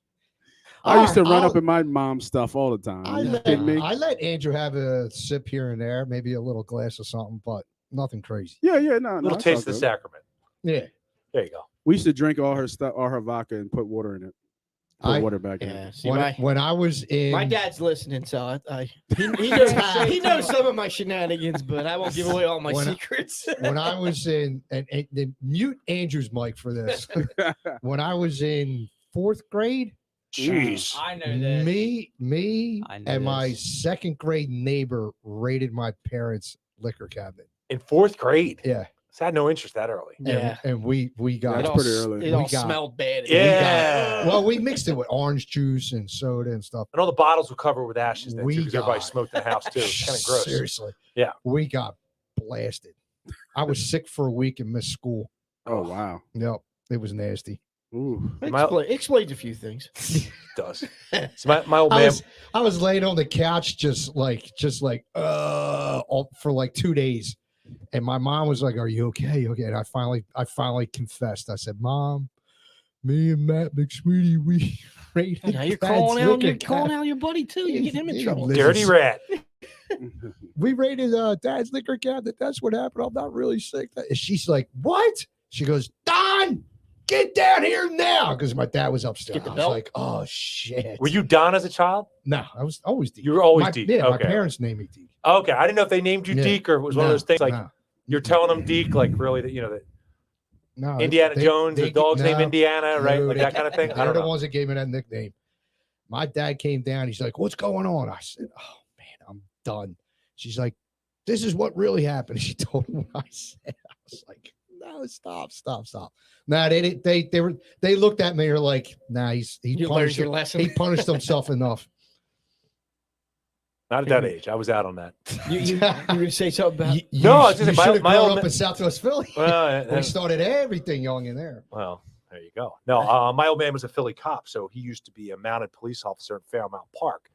I used to run I'll- up in my mom's stuff all the time. I Are you let, kidding me? I let Andrew have a sip here and there, maybe a little glass of something, but nothing crazy. Yeah, no. Little it's all taste of the good. sacrament. Yeah. There you go. We used to drink all her stuff, all her vodka, and put water in it. Put water back in Yeah. it. See, When I was in my dad's listening, so he knows some of my shenanigans, but I won't give away all my When I- secrets. when I was in and then mute Andrew's mic for this. When I was in 4th grade, Jeez. I know that. me I know and my this. 2nd grade neighbor raided my parents' liquor cabinet. In 4th grade. Yeah. So I had no interest that early. Yeah. And we got That's all pretty s- early. It all We got- smelled bad. Yeah. well, we mixed it with orange juice and soda and stuff. And all the bottles were covered with ashes then, We too, because everybody got- smoked in the house, too. It's kind of gross. Seriously. Yeah. We got blasted. I was sick for a week and missed school. Oh wow. Yep. It was nasty. Ooh. Explains a few things. It does. So my old man. I was laying on the couch just like for like 2 days. And my mom was like, "Are you okay? You okay?" And I finally confessed. I said, "Mom, me and Matt McSweetie, we raided Now you're Dad's calling out. liquor You're calling cabinet." out your buddy too. You're getting him in Yeah, trouble. listen. Dirty rat. We raided Dad's liquor cabinet. That's what happened. I'm not really sick. She's like, what? She goes, Don, get down here now. Because my dad was upstairs. Get the I was belt? like, oh, shit. Were you Don as a child? No, I was always Deke. You were always my, Deke. Yeah, my Okay. parents named me Deke. Okay, I didn't know if they named you Yeah. Deke or it was one of those things like No. you're telling them Deke, like really, that that No, Indiana Jones, the dog's no, name Indiana, right? no, Like that kind of thing. I They're don't the know. ones that gave me that nickname. My dad came down. He's like, what's going on? I said, oh, man, I'm done. She's like, this is what really happened. She told him what I said. I was like, no, stop. Nah, they didn't. They looked at me. They're like, nah, he You learned punished your him. lesson. He punished himself enough. Not at that age. I was out on that. You were gonna say something about? No, I was you gonna say, should have my grown old up in Southwest Philly. Well, We started everything young in there. well, there you go. No, my old man was a Philly cop, so he used to be a mounted police officer in Fairmount Park.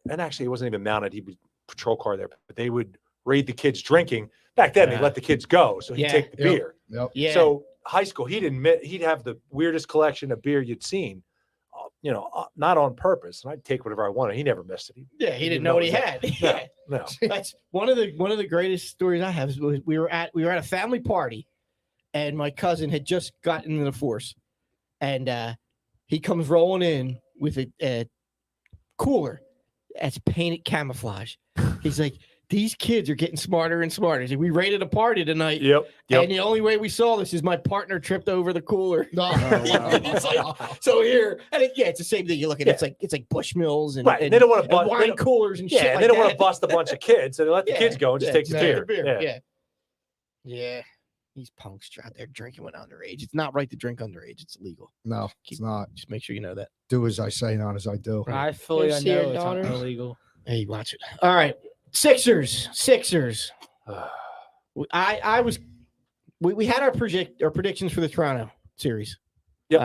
And actually, he wasn't even mounted; he was patrol car there. But they would raid the kids drinking. Back then, they let the kids go, so he'd Yeah. take the Yep. beer. Yep. Yeah. So high school, he'd have the weirdest collection of beer you'd seen. Not on purpose, and I'd take whatever I wanted. He never missed it. Yeah, he didn't know what he had. Yeah. No. That's one of the greatest stories I have. Is we were at a family party, and my cousin had just gotten in the force, and he comes rolling in with a cooler that's painted camouflage. He's like, "These kids are getting smarter and smarter." He's like, "We raided a party tonight, Yep. and the only way we saw this is my partner tripped over the cooler." No. It's like, so here, and it's the same thing. You look at it, it's like Bushmills and, Right, and they don't want to and bust. wine coolers and shit. Yeah, like they don't want that. to bust a bunch of kids, so they let the Yeah, kids go and just take the yeah, beer. Yeah. These punks out there drinking when underage. It's not right to drink underage. It's illegal. No, it's not. Just make sure you know that. Do as I say, not as I do. I fully Go see your know it's daughter. illegal. Hey, watch it. All right. Sixers. We had our predictions for the Toronto series. Yep.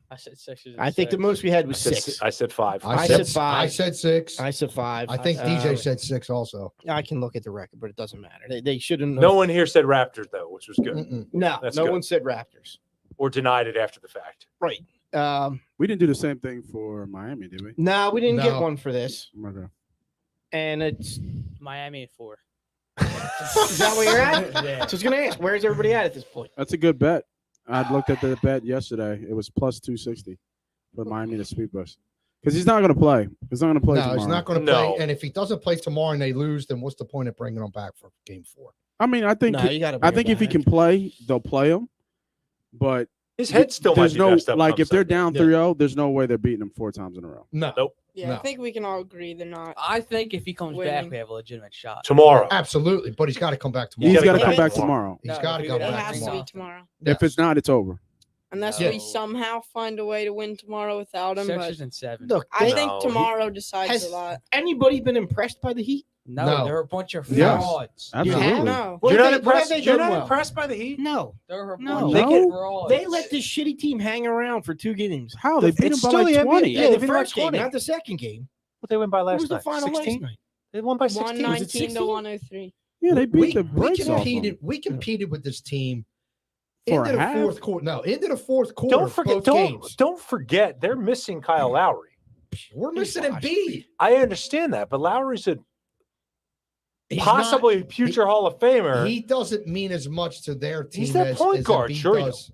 I said Sixers. and I think the six. most we had I was said, six. I said 5. I said five. I said 6. I said 5. I think Uh, DJ said 6 also. I can look at the record, but it doesn't matter. They shouldn't. No one here said Raptors though, which was good, Mm-mm. No, That's no good. one said Raptors. or denied it after the fact. Right. We didn't do the same thing for Miami, did we? No, we didn't get No. one for this, Okay. and it's Miami at 4. is that where you're at? Yeah. So I was gonna ask, where's everybody at this point? That's a good bet. I looked at the bet yesterday. It was plus 260 for Miami to sweep us. Because he's not going to play. He's not going to play No, tomorrow. he's not going to No. play. And if he doesn't play tomorrow and they lose, then what's the point of bringing him back for game 4? I mean, I think No, you gotta. I think if he can play, they'll play him. But His head still might there's be no messed up. like come if they're Sunday. down Yeah. 3-0, there's no way they're beating him 4 times in a row. No. Nope. Yeah, No. I think we can all agree they're not. I think if he comes back, Winning. we have a legitimate shot. tomorrow. Absolutely. But he's got to come back tomorrow. He's gotta got to come come back back tomorrow. He's No, got to if come he It gotta back has to tomorrow. be tomorrow. If it's not, it's over. Unless Yeah. we somehow find a way to win tomorrow without him. Sixers But and 7. Look, I No, think tomorrow decides has- a lot. anybody been impressed by the Heat? No, No. they're a bunch of Yes. frauds. Absolutely. No. What You're have not they- what have impressed. they You're done not well? impressed by the Heat. No, They're a No. bunch They of get- frauds. they let this shitty team hang around for 2 games. How? They beat him It's by still like the NBA. 20. Yeah, the they beat by first game, 20. not the second game. What they win by What last was the night? final 16. last night? They won by 16. 119 to 16? 103. Yeah, they beat the we brakes off competed. them. We competed with this team For into a the half? fourth quarter. No, into the fourth quarter. Don't forget. Both Don't games. don't forget. They're missing Kyle Lowry. We're missing washed. Embiid. I understand that, but Lowry's a He's possibly future Hall of Famer. He doesn't mean as much to their team. He's that as, point as guard, Embiid sure he does.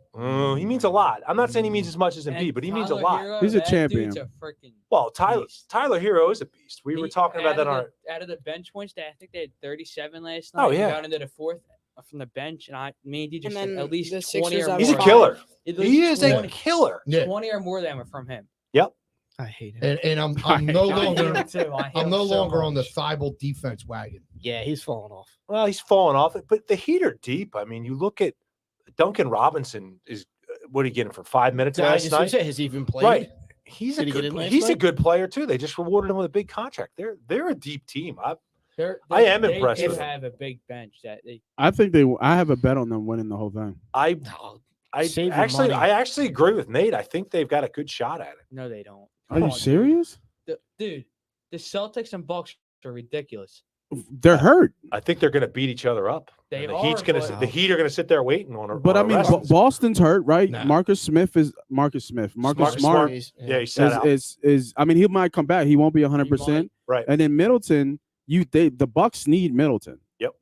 He means a lot. I'm not saying he means as much as And Embiid, but he means a Tyler lot. Hero, He's a that champion. dude's a freaking Well, beast. Tyler Hero is a beast. We were He- talking about that on our. out of the bench points. I think they had 37 last night. Oh, He yeah. got into the fourth from the bench, and me and DJ And said then at least the 20 Sixers or have more. He's a five. killer. At He least is a 20 killer. Yeah, 20 or more of them are from him. I hate him. and I'm no I hate longer him too. I hate I'm him no so longer on the much. Thibault defense wagon. Yeah, he's falling off. Well, he's fallen off it, but the Heat are deep. I mean, you look at Duncan Robinson. Is what are you getting for 5 minutes I last just gonna night? say, has he even played? Right. He's a Did he get good. in last He's a night? good player too. They just rewarded him with a big contract. They're a deep team. They're- I am they impressed do with them. have a big bench that they I think I have a bet on them winning the whole thing. I No, I Save your actually money. I actually agree with Nate. I think they've got a good shot at it. no, they don't. Are Come you on, dude. serious? Dude, the Celtics and Bucks are ridiculous. They're hurt. I think they're going to beat each other up. They And the are, Heat's going but- to the Heat are going to sit there waiting on her. But I mean, Boston's hurt, right? Nah. Marcus Smith. Marcus Smart. Smart Yeah, he sat out. is I mean, he might come back. He won't be 100%. Right. And then Middleton the Bucks need Middleton. Yep.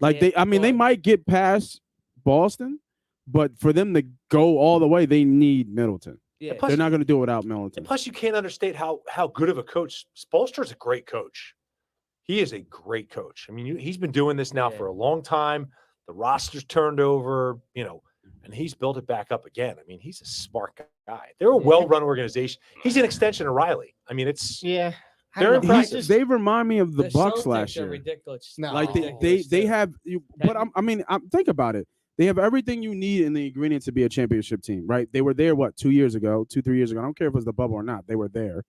Like they Well, might get past Boston, but for them to go all the way, they need Middleton. yeah. plus- They're not going to do it without And Middleton. plus, you can't understate how good of a coach Spoelstra's a great coach. He is a great coach. I mean, he's been doing this now Yeah. for a long time. The roster's turned over, and he's built it back up again. I mean, he's a smart guy. They're a Yeah. well-run organization. He's an extension of Riley. I mean, it's Yeah. I They're don't know. impressive. I just- They remind me of the Bucks Celtics last are year. ridiculous. No. Like Ridiculous, they too. have, but think about it. They have everything you need in the ingredients to be a championship team, right? They were there 3 years ago. I don't care if it was the bubble or not. They were there,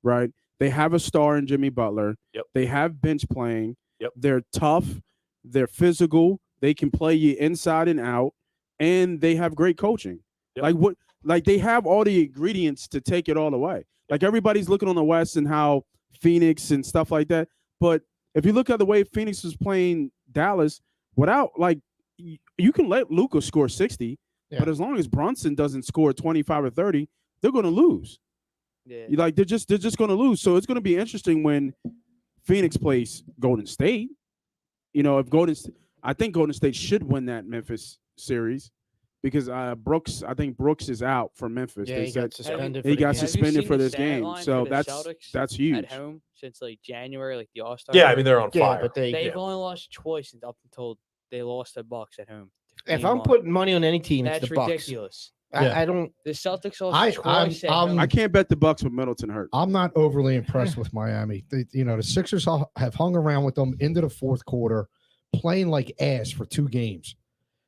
right? They have a star in Jimmy Butler. Yep. They have bench playing. Yep. They're tough. They're physical. They can play you inside and out, and they have great coaching. Yep. Like they have all the ingredients to take it all away. Like everybody's looking on the West and how Phoenix and stuff like that. But if you look at the way Phoenix was playing Dallas, without you can let Luka score 60, but as long as Brunson doesn't score 25 or 30, they're going to lose. Yeah. They're just going to lose. So it's going to be interesting when Phoenix plays Golden State. I think Golden State should win that Memphis series because Brooks is out for Memphis. Yeah, They he said got suspended. he for the got game. suspended seen for the this stat game. line So for the that's Celtics huge. at home since January, the All-Star. yeah. I break? mean, they're on Yeah, fire. but They've only lost twice up until they lost the Bucks at home. if Game I'm one. putting money on any team, it's That's the Bucks. ridiculous. Yeah. I don't. The Celtics lost I'm- twice at home. I can't bet the Bucks with Middleton hurt. I'm not overly impressed with Miami. The Sixers have hung around with them into the fourth quarter, playing like ass for 2 games.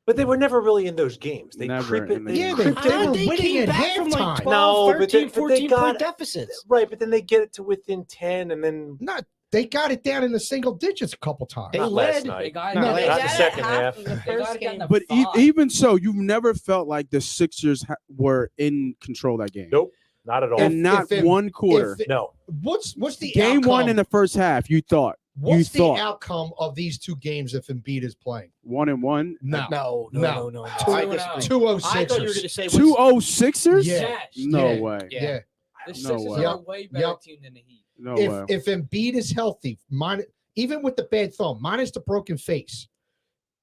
But they were never really in those games. They Never creep it. in the They game. creep They it. were winning came at back from like halftime. 12, No, but 13, they 14 got- point deficits. Right, but then they get it to within 10, and then They got it down in the single digits a couple times. They not led. last They night. got No, it. they They got got the it second at half. in the They first got it game. down to But 5. even so, you've never felt like the Sixers were in control of that game. Nope, not at all. And not if it- one quarter. No, What's the Game outcome? one in the first half, you thought. What's the thought. outcome of these 2 games if Embiid is playing? 1-1. No. No. I disagree. 2-0 I thought you were going to Sixers. say 2-0 Sixers? Yeah. Yes. No Yeah. way. Yeah. The No Sixers way. are a way better Yep. team than the Heat. No way. If Embiid is healthy, even with the bad thumb, minus the broken face,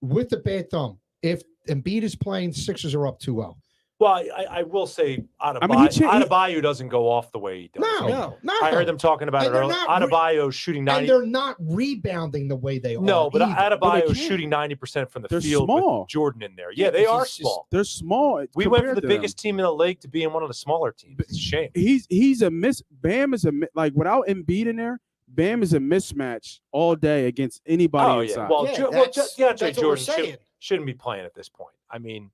with the bad thumb, if Embiid is playing, Sixers are up 2-0. well, I will say I mean, he Adebayo doesn't go off the way he does. No. I heard them talking about it And they're earlier. not Adebayo shooting And 90. they're not rebounding the way they are. No, but either. But they Adebayo can't. shooting 90% from the They're field small. with Jordan in there. Yeah, they are small. They're small. We went from compared the to them. biggest team in the league to being one of the smaller teams. It's a shame. He's a miss. Bam is like without Embiid in there. Bam is a mismatch all day against anybody Oh, yeah. inside. Well, Yeah, DeAndre that's what we're Jordan saying. shouldn't be playing at this point. I mean,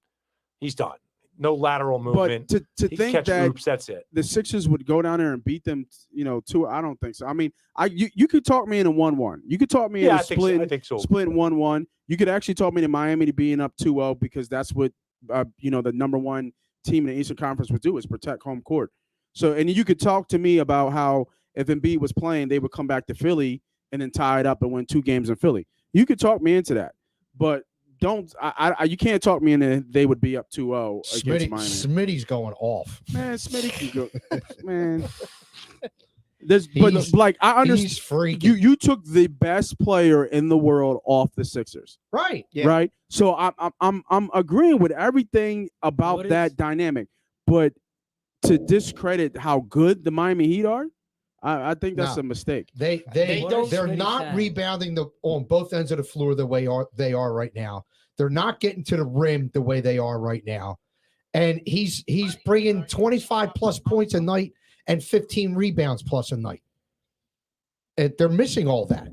he's done. No lateral but movement. to He think catch that hoops, that's it. the Sixers would go down there and beat them, I don't think so. I mean, you could talk me into 1-1. You could talk me Yeah, into I think so. splitting 1-1. You could actually talk me into Miami to being up 2-0 because that's what the number one team in the Eastern Conference would do is protect home court. So, and you could talk to me about how if Embiid was playing, they would come back to Philly and then tie it up and win 2 games in Philly. You could talk me into that, but you can't talk me into they would be up 2-0 against Miami. Smitty's going off. Man, Smitty can go. Man, He's- like I understand. He's freaking. You took the best player in the world off the Sixers, Right. Yeah. right? So I'm agreeing with everything about What that is- dynamic, but to discredit how good the Miami Heat are, I think that's No. a mistake. They're Smitty not saying? rebounding on both ends of the floor the way they are right now. They're not getting to the rim the way they are right now. And he's bringing 25 plus points a night and 15 rebounds plus a night. And they're missing all that.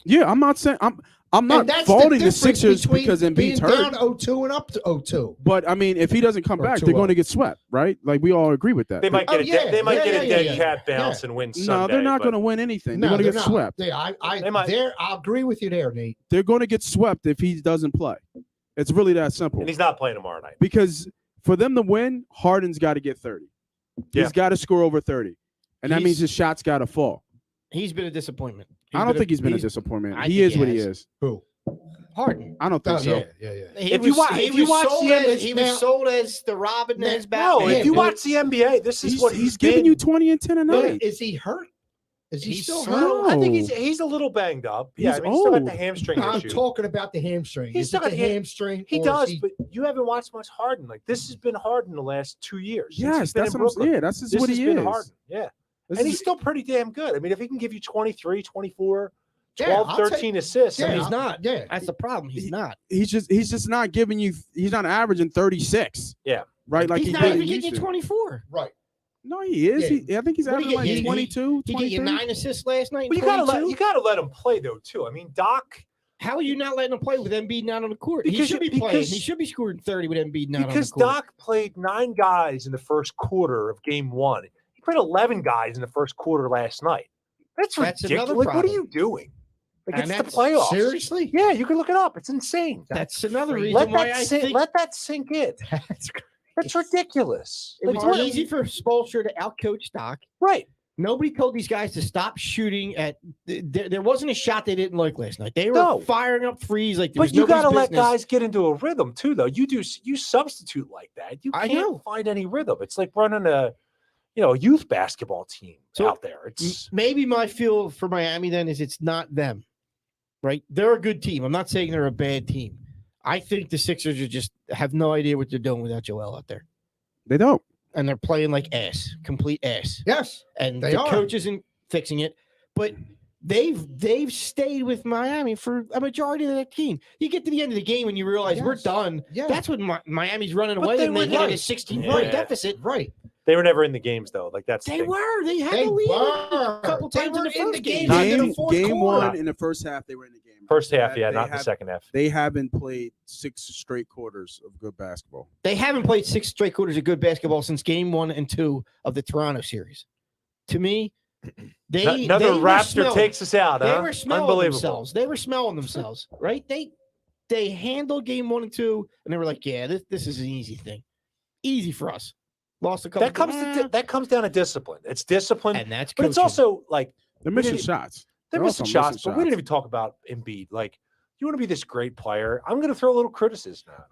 Yeah, I'm not saying I'm And not that's faulting the difference Sixers between because being Embiid's down hurt. 0-2 and up to 0-2. But I mean, if he doesn't come Or back, 2-0. they're going to get swept, right? Like we all agree with that. They might Oh, get yeah. they might Yeah, get yeah, a dead yeah, cat yeah. bounce and win no, Sunday. they're not but going to win anything. No, They're going to they're get not. swept. They might. I'll agree with you there, Nate. They're going to get swept if he doesn't play. It's really that simple. And he's not playing tomorrow night. Because for them to win, Harden's got to get 30. Yeah. He's got to score over 30. And that means He's- his shots got to fall. He's been a disappointment. I don't think he's been a disappointment. I He think is he what he has. is. Who? Harden. I don't think Oh, so. yeah. He If was, you wa- he if you was watch sold the as, image he now- was sold as the Robin as No, Batman. if you but- watch the NBA, this is what He's giving you 20 and 10 a night. Is he hurt? Is he He's still slow. hurt? I think No. he's a little banged up. Yeah, He's I mean, he's still got the old. hamstring I'm issue. talking about the hamstring. He's Is still it the got the ham- hamstring? He or is does, he- but you haven't watched much Harden. Like this has been Harden the last 2 years. Since Yes, he's been that's in what I'm Brooklyn. saying. Yeah, that's just This what has he been is. Harden. Yeah. This And is- he's still pretty damn good. I mean, if he can give you 23, 24, Yeah, 12, I'll take- 13 assists, I Yeah, mean, he's not. Yeah. That's the problem. He's not. he's just not giving you. He's not averaging 36. Yeah. Right. Like He's he not did even used getting you to. 24. Right. No, he is. Yeah. I think he's What did he averaging get? like He- 22, He get you 23. 9 assists last night. Well, you gotta let him play though too. I mean, Doc, How are you not letting him play with Embiid not on the court? He Because- should be playing. because- He should be scoring 30 with Embiid not because on the court. Doc played 9 guys in the first quarter of game 1. He played 11 guys in the first quarter last night. That's That's ridiculous. another Like, what are problem. you doing? Like, And it's the that's- playoffs. Seriously? Yeah, you can look it up. It's insane. That's another crazy. reason Let why that I sink. think Let that sink in. That's ridiculous. it was Like, what- easy for Spoelstra to outcoach Doc. Right. Nobody told these guys to stop shooting at. There wasn't a shot they didn't like last night. They were No. firing up threes like there But was you got to nobody's let business. guys get into a rhythm too, though. You substitute like that. You I can't know. find any rhythm. It's like running a youth basketball team So, out there. It's Maybe my feel for Miami then is it's not them, right? They're a good team. I'm not saying they're a bad team. I think the Sixers are just have no idea what they're doing without Joel out there, They don't. and they're playing like ass, complete ass. Yes. And They the are. coach isn't fixing it, but they've stayed with Miami for a majority of that team. You get to the end of the game and you realize we're Yes. done. Yeah. That's when Miami's running But away they and they were get a right. 16-point Yeah. deficit. Right. they were never in the games though. Like that's the They thing. were. They had They the lead were. a couple They times were in the first game. Not in the Game, fourth game quarter. one in the first half, they were in the game. First half, They yeah, not in the have- second half. They haven't played 6 straight quarters of good basketball. They haven't played 6 straight quarters of good basketball since game 1 and 2 of the Toronto series. To me, Another they were Raptor smelling- takes us out. They Huh? were smelling Unbelievable. themselves. They were smelling themselves, right? They handled game 1 and 2, and they were like, "Yeah, this is an easy thing, easy for us." Lost a couple. That comes down to discipline. It's discipline, and that's. but it's coaching. also like They're We missing didn't- shots. they're They're missing also shots. missing But we didn't shots. even talk about Embiid. Like, you want to be this great player. I'm going to throw a little criticism at him.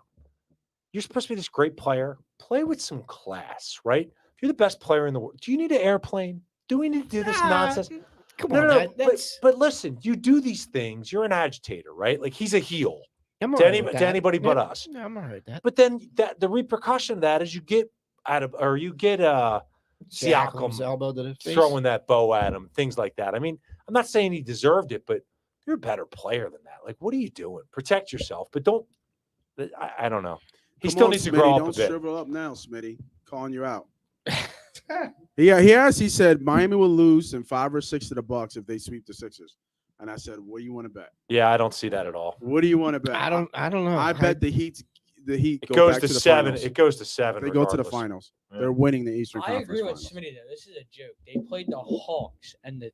You're supposed to be this great player. Play with some class, right? If you're the best player in the world, do you need an airplane? Do we need to do this nonsense? Come No, on, no, no. that's. But listen, you do these things. You're an agitator, right? Like he's a heel I'm to, all right with that. anybody but Yeah, us. no, I'm all right with that. But then the repercussion of that is you get Siakam's Siakam elbow to the face. throwing that bow at him, things like that. I mean, I'm not saying he deserved it, but you're a better player than that. Like, what are you doing? Protect yourself, but don't. I don't know. He Come still on, needs to Smitty, grow up don't a bit. shrivel up now, Smitty. Calling you out. Yeah, he said Miami will lose in 5 or 6 to the Bucks if they sweep the Sixers. And I said, what do you want to bet? Yeah, I don't see that at all. What do you want to bet? I don't know. I bet the Heat. It go goes back to the 7. finals. It goes to 7. They go to the regardless. finals. Yeah. They're winning the Eastern I Conference agree with Finals. Smitty though. This is a joke. They played the Hawks and the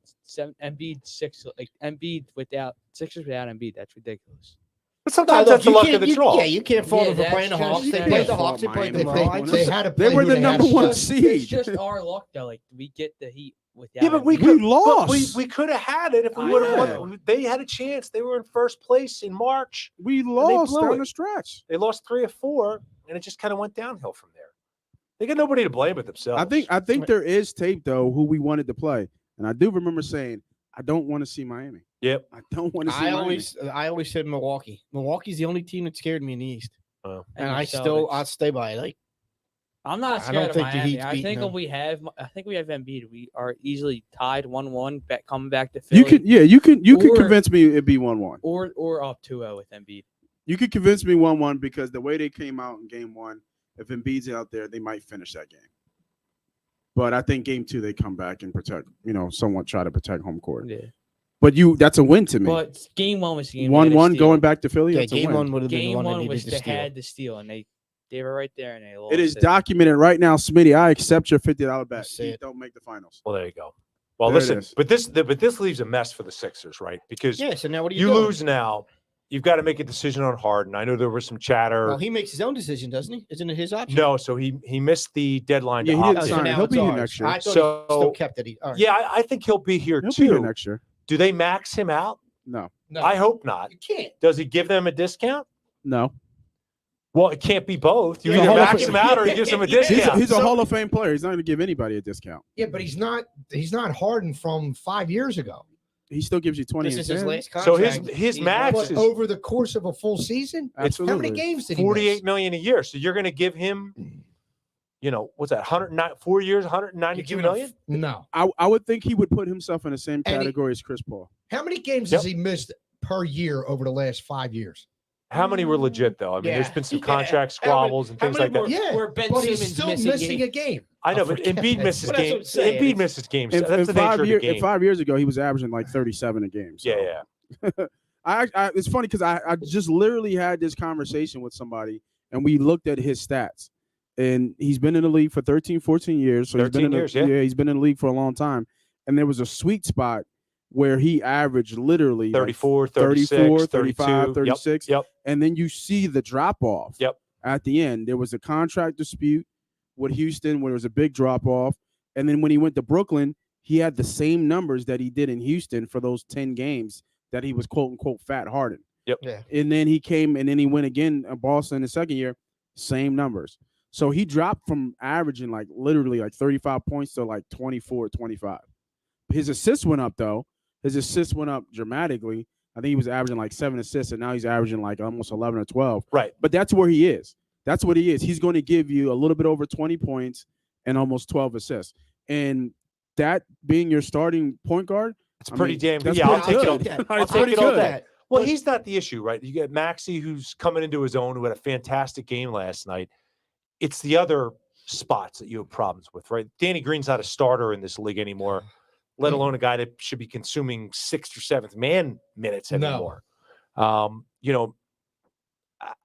Embiid 6 like Embiid without Sixers without Embiid. That's ridiculous. But sometimes No, that's the you luck can't- of the you- draw. Yeah, you can't fault Yeah, them for that's playing the just- Hawks. They that's played the just Hawks. They played Miami. them They, well. they, I they just- had to They play were who the they had number to one play. It's seed. just our luck though. Like we get the Heat without. Yeah, but we Embiid. could lost. But we could have had it if we I would have know. won. They had a chance. They were in first place in March. We lost blew down it. the stretch. They lost 3 or 4, and it just kind of went downhill from there. They got nobody to blame but themselves. I think there is tape though who we wanted to play, and I do remember saying I don't want to see Miami. Yep. I don't want to see I Miami. always said Milwaukee. Milwaukee's the only team that scared me in the East, and the I'll Celtics. stay by it. Like I'm not I don't scared of think the Miami. Heat's I beating think them. if we have, I think we have Embiid. We are easily tied 1-1. Coming back to You Philly. can Or- convince me it'd be 1-1. or up 2-0 with Embiid. You could convince me 1-1 because the way they came out in game 1, if Embiid's out there, they might finish that game. But I think game 2 they come back and protect, somewhat try to protect home court. Yeah. But that's a win to me. But game 1 was the game. they had to 1-1 steal. going back to Philly. yeah, That's a game win. 1 would have been the Game one that 1 needed was to they steal. had to steal, and they were right there, and they lost. It is documented right now, Smitty. I accept your $50 bet. Say Heat it. don't make the finals. Well, there you go. Well, There it listen, is. but this leaves a mess for the Sixers, right? Because Yeah. So now what do you you lose now. You've got to make a decision on Harden. I know there was some chatter. Well, he makes his own decision, doesn't he? Isn't it his option? No, so he missed the deadline. Yeah, to he opt didn't in. so sign. now He'll it's be here ours. next year. I thought he So- still kept it. All right. Yeah, I think he'll be here He'll too. be here next year. Do they max him out? No. No, I hope not. you can't. Does he give them a discount? No. Well, it can't be both. You He's a either Hall of max Fame- him out or you give him a He's- discount. He's a So- Hall of Fame player. He's not going to give anybody a discount. Yeah, but he's not Harden from 5 years ago. He still gives you 20 This and is his 10. last So contract. his He's max not- But is over the course of a full season, Absolutely. how many games did he 48 miss? million a year. So you're going to give him, what's that? 4 years, You're 192 giving million. No. I would think he would put himself in the same And he- category as Chris Paul. How many games has he missed per year over the last 5 years? How many were legit though? I mean, there's Yeah. been some Yeah. contract How many- squabbles and how things many like that. more- Yeah, Where Ben but he's Simmons still missing missing games. a game. I know, Oh, but for Embiid God's misses sake. Well, that's what I'm games. saying. Embiid It's- misses games. In, That's in the nature of the year, game. 5 years ago, he was averaging like 37 a game. So. Yeah, yeah. It's funny because I just literally had this conversation with somebody and we looked at his stats. And he's been in the league for 13, 14 years. So 13 years, yeah. He's been in the league for a long time. And there was a sweet spot where he averaged literally 34, 34, 36, 35, 32. 36. Yep. And then you see the drop off. Yep. At the end, there was a contract dispute with Houston where there was a big drop off. And then when he went to Brooklyn, he had the same numbers that he did in Houston for those 10 games that he was quote unquote fat Harden. Yep. Yeah. And then he came and then he went again in Boston the second year, same numbers. So he dropped from averaging like literally like 35 points to like 24, 25. His assists went up though. His assists went up dramatically. I think he was averaging like 7 assists and now he's averaging like almost 11 or 12. Right. But that's where he is. That's what he is. He's going to give you a little bit over 20 points and almost 12 assists. And that being your starting point guard, It's I pretty mean, damn good. that's Yeah, I'll pretty take it all. good. Yeah. I'll It's take pretty it all good. day. Well, he's not the issue, right? You get Maxey, who's coming into his own, who had a fantastic game last night. It's the other spots that you have problems with, right? Danny Green's not a starter in this league anymore, let alone a guy that should be consuming 6th or 7th man minutes No. anymore.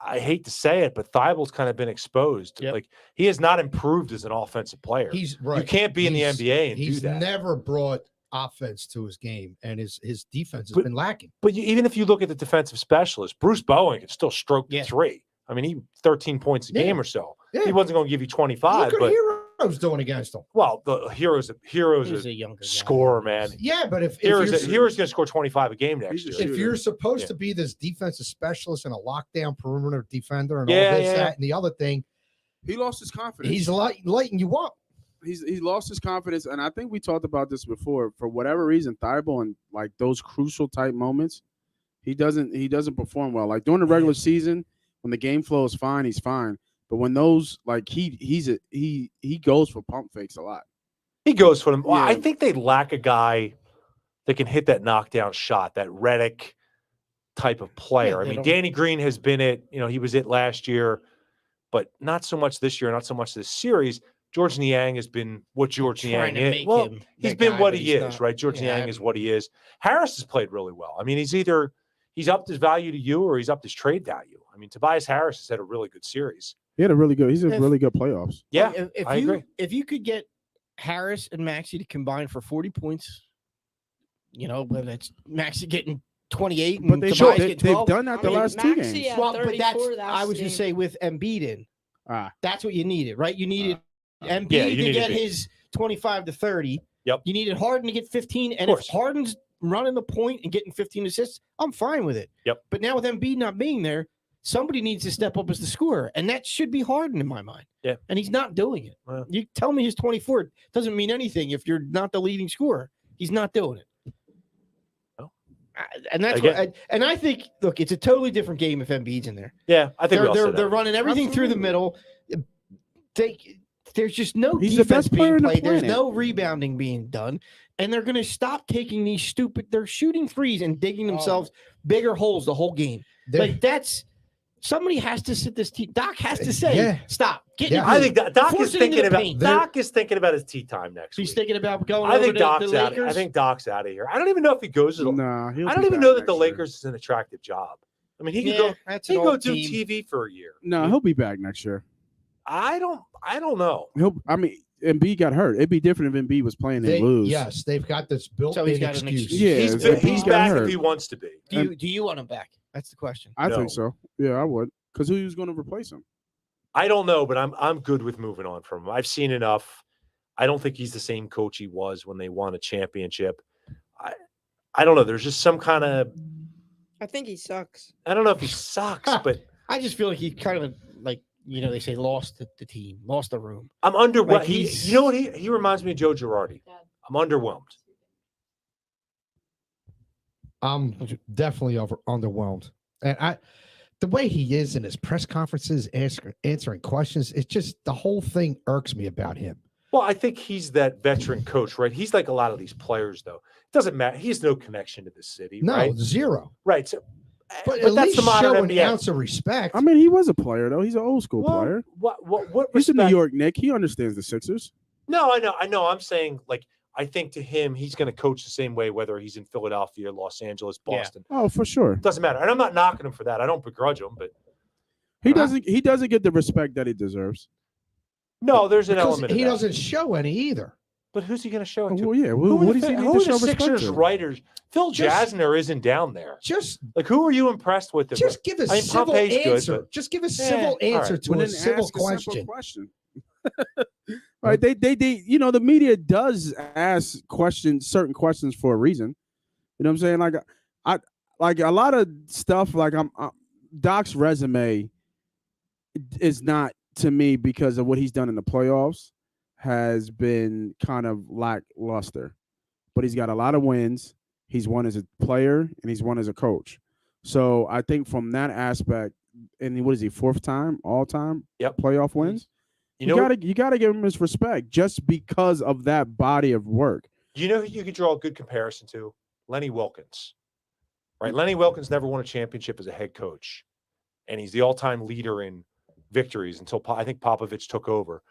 I hate to say it, but Thibel's kind of been exposed. Yep. Like he has not improved as an offensive player. He's right. You can't be in the He's- NBA and do He's that. never brought offense to his game, and his defense has But- been lacking. But even if you look at the defensive specialist, Bruce Bowen could still stroke the Yeah. 3. I mean, he 13 points a Yeah. game or so. Yeah. He wasn't going to give you 25, Look what but Hero's doing against him. well, the hero's He's a a younger guy. scorer, man. Yeah, but if Hero's you're, going to score 25 a game next He's a year. shooter. if you're supposed Yeah. to be this defensive specialist and a lockdown perimeter defender and Yeah, all this, yeah. that, and the other thing, he lost his confidence. he's lighting you up. He lost his confidence, and I think we talked about this before. For whatever reason, Thibault in like those crucial type moments, he doesn't perform well. Like during the regular season, when the game flow is fine, he's fine. But when those like he goes for pump fakes a lot. He goes for them. Well, I Yeah. think they lack a guy that can hit that knockdown shot, that Redick type of player. I they mean, don't- Danny Green has been it. He was it last year, but not so much this year, not so much this series. George Niang has been what George Trying Niang to is. make Well, him he's that been guy, what but he he's is, not. right? George Yeah, Niang is what he is. Harris has played really well. I mean, he's upped his value to you or he's upped his trade value. I mean, Tobias Harris has had a really good series. He's a really good If- playoffs. Yeah, If I you agree. if you could get Harris and Maxey to combine for 40 points, whether it's Maxey getting 28 and But they Tobias they've getting 12. done that the I mean, last two Maxey games. had Well, but 34 that's I was game. just say with Embiid in, Ah, that's what you needed, right? You needed Embiid Yeah, you to needed get Embiid. his 25 to 30. Yep. You needed Harden to get 15, and course. if Harden's running the point and getting 15 assists, I'm fine with it. Yep. But now with Embiid not being there, somebody needs to step up as the scorer, and that should be Harden in my mind. Yeah. And he's not doing it. Well. You tell me his 24 doesn't mean anything if you're not the leading scorer. He's not doing it. Well, And that's again- what. And I think, look, it's a totally different game if Embiid's in there. Yeah, I think we all said They're that. running everything through the middle. There's just no He's the defense best player being in the played. There's planet. no rebounding being done, and they're going to stop taking these stupid. They're shooting threes and digging themselves bigger holes the whole game. They're- Like that's somebody has to sit this team. Doc has to say, Yeah. stop. Get Yeah. in I your think groove. Doc Force is it into thinking the about paint. Doc is thinking about his tea time next He's week. thinking about going I over think to Doc's the out. Lakers. I think Doc's out of here. I don't even know if he goes to the. nah, he'll I be don't even back know that the next year. Lakers is an attractive job. I mean, he could yeah, go. that's He an could go old do team. TV for a year. No, he'll be back next year. I don't know. Embiid got hurt. It'd be different if Embiid was playing and lose. Yes, they've got this built-in So he's got an excuse. excuse. Yeah, He's, if been, Embiid he's got back hurt. if he wants to be. Do you want him back? That's the question. I No. think so. Yeah, I would. Because who was going to replace him? I don't know, but I'm good with moving on from him. I've seen enough. I don't think he's the same coach he was when they won a championship. I don't know. There's just some kind of I think he sucks. I don't know if he sucks, but I just feel like he kind of like they say lost the team, lost the room. I'm underwhelmed. Like, You know what? He reminds me of Joe Girardi. I'm underwhelmed. I'm definitely underwhelmed, and the way he is in his press conferences, answering questions, it's just the whole thing irks me about him. Well, I think he's that veteran coach, right? He's like a lot of these players, though. It doesn't matter. He has no connection to the city, No, right? zero. Right. So, But at that's least the modern show an NBA. ounce of respect. I mean, he was a player though. He's an old school Well, player. What He's a New respect- York Knick. He understands the Sixers. No, I know. I'm saying, like, I think to him, he's going to coach the same way, whether he's in Philadelphia, Los Angeles, Boston. Oh, for sure. Doesn't matter. And I'm not knocking him for that. I don't begrudge him, but He doesn't get the respect that he deserves. no, there's an because element of he that. doesn't show any either. But who's he going to show it to? Well, yeah. Who What are does he the, need who to are show the respect Sixers to? writers? Phil Just- Jasner isn't down there. Just Like, who are you impressed with? Just give a I mean, civil Pompey's good, answer. but- Just give a Yeah, civil all answer right. to Well, a then civil ask a simple question. question. Right? They the media does ask certain questions for a reason. You know what I'm saying? Like I like a lot of stuff. Like Doc's resume is not to me because of what he's done in the playoffs has been kind of lackluster. But he's got a lot of wins. He's won as a player and he's won as a coach. So I think from that aspect, and what is he, fourth time all time? Yep. Playoff wins. You You know, gotta give him his respect just because of that body of work. you know who you could draw a good comparison to? Lenny Wilkins. Right? Lenny Wilkins never won a championship as a head coach. And he's the all-time leader in victories until I think Popovich took over.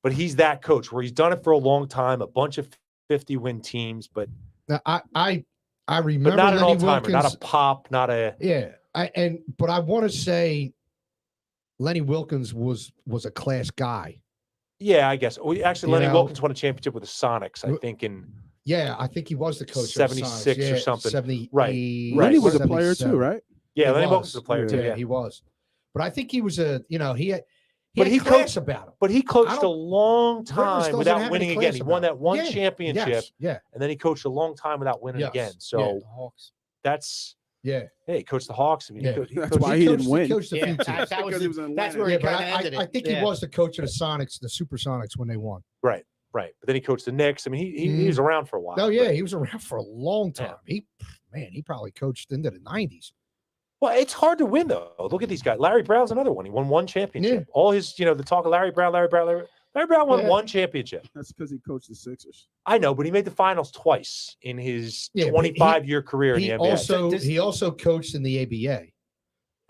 But he's that coach where he's done it for a long time, a bunch of 50-win teams, but Now, I remember not an Lenny all-timer, not Wilkins. a pop, not a Yeah, but I want to say Lenny Wilkins was a class guy. yeah, I guess. Actually, You Lenny know, Wilkins won a championship with the Sonics, I think, in Yeah, I think he was the coach. of the 76 Sonics. or Yeah, something. 78, Right. Lenny was a player 77. too, right? yeah, He Lenny was. Wilkins was a player too. Yeah, Yeah. he was. But I think he was he But had he class coached- about him. But he coached a don't- long Rivers time doesn't without have winning any again. class He won about that one Yeah, championship, Yes, yeah, and then he coached a long time without winning Yes, again. yeah. So The Hawks. that's yeah. hey, he coached the Hawks. I mean, Yeah. he That's coached, why he didn't win. He coached a few Yeah, teams. that was Because he was in that's Atlanta. where Yeah, he but kind of ended it. I think Yeah. he was the coach of the Sonics, the Supersonics, when they won. right. But then he coached the Knicks. I mean, he was around for a while. Oh yeah, but- he was around for a long Yeah. time. He probably coached into the 90s. Well, it's hard to win though. Look at these guys. Larry Brown's another one. He won one championship. All his, the talk of Larry Brown won Yeah. one championship. That's because he coached the Sixers. I know, but he made the finals twice in his Yeah, but 25-year career in He the NBA. also coached in the ABA.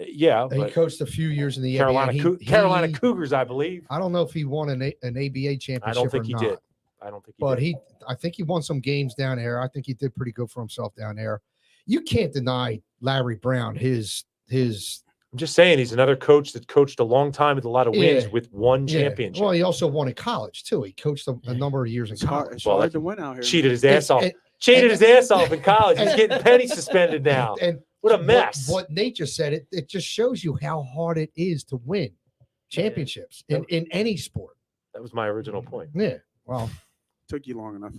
Yeah, He but coached a few years in the Carolina, ABA. Carolina Cougars, I believe. I don't know if he won an ABA championship. I don't think or he not, did. I don't think he But did. I think he won some games down there. I think he did pretty good for himself down there. You can't deny Larry Brown his I'm just saying he's another coach that coached a long time with a lot of wins Yeah. with one yeah. championship. Well, he also won in college too. He coached a number of years in It's hard, college. it's Well, hard to win out here. Cheated his ass off. And- Cheated and- his ass off in college. He's getting penny suspended now. And What a mess. What Nate just said, it just shows you how hard it is to win championships in any sport. That was my original point. Yeah. Well, Took you long enough.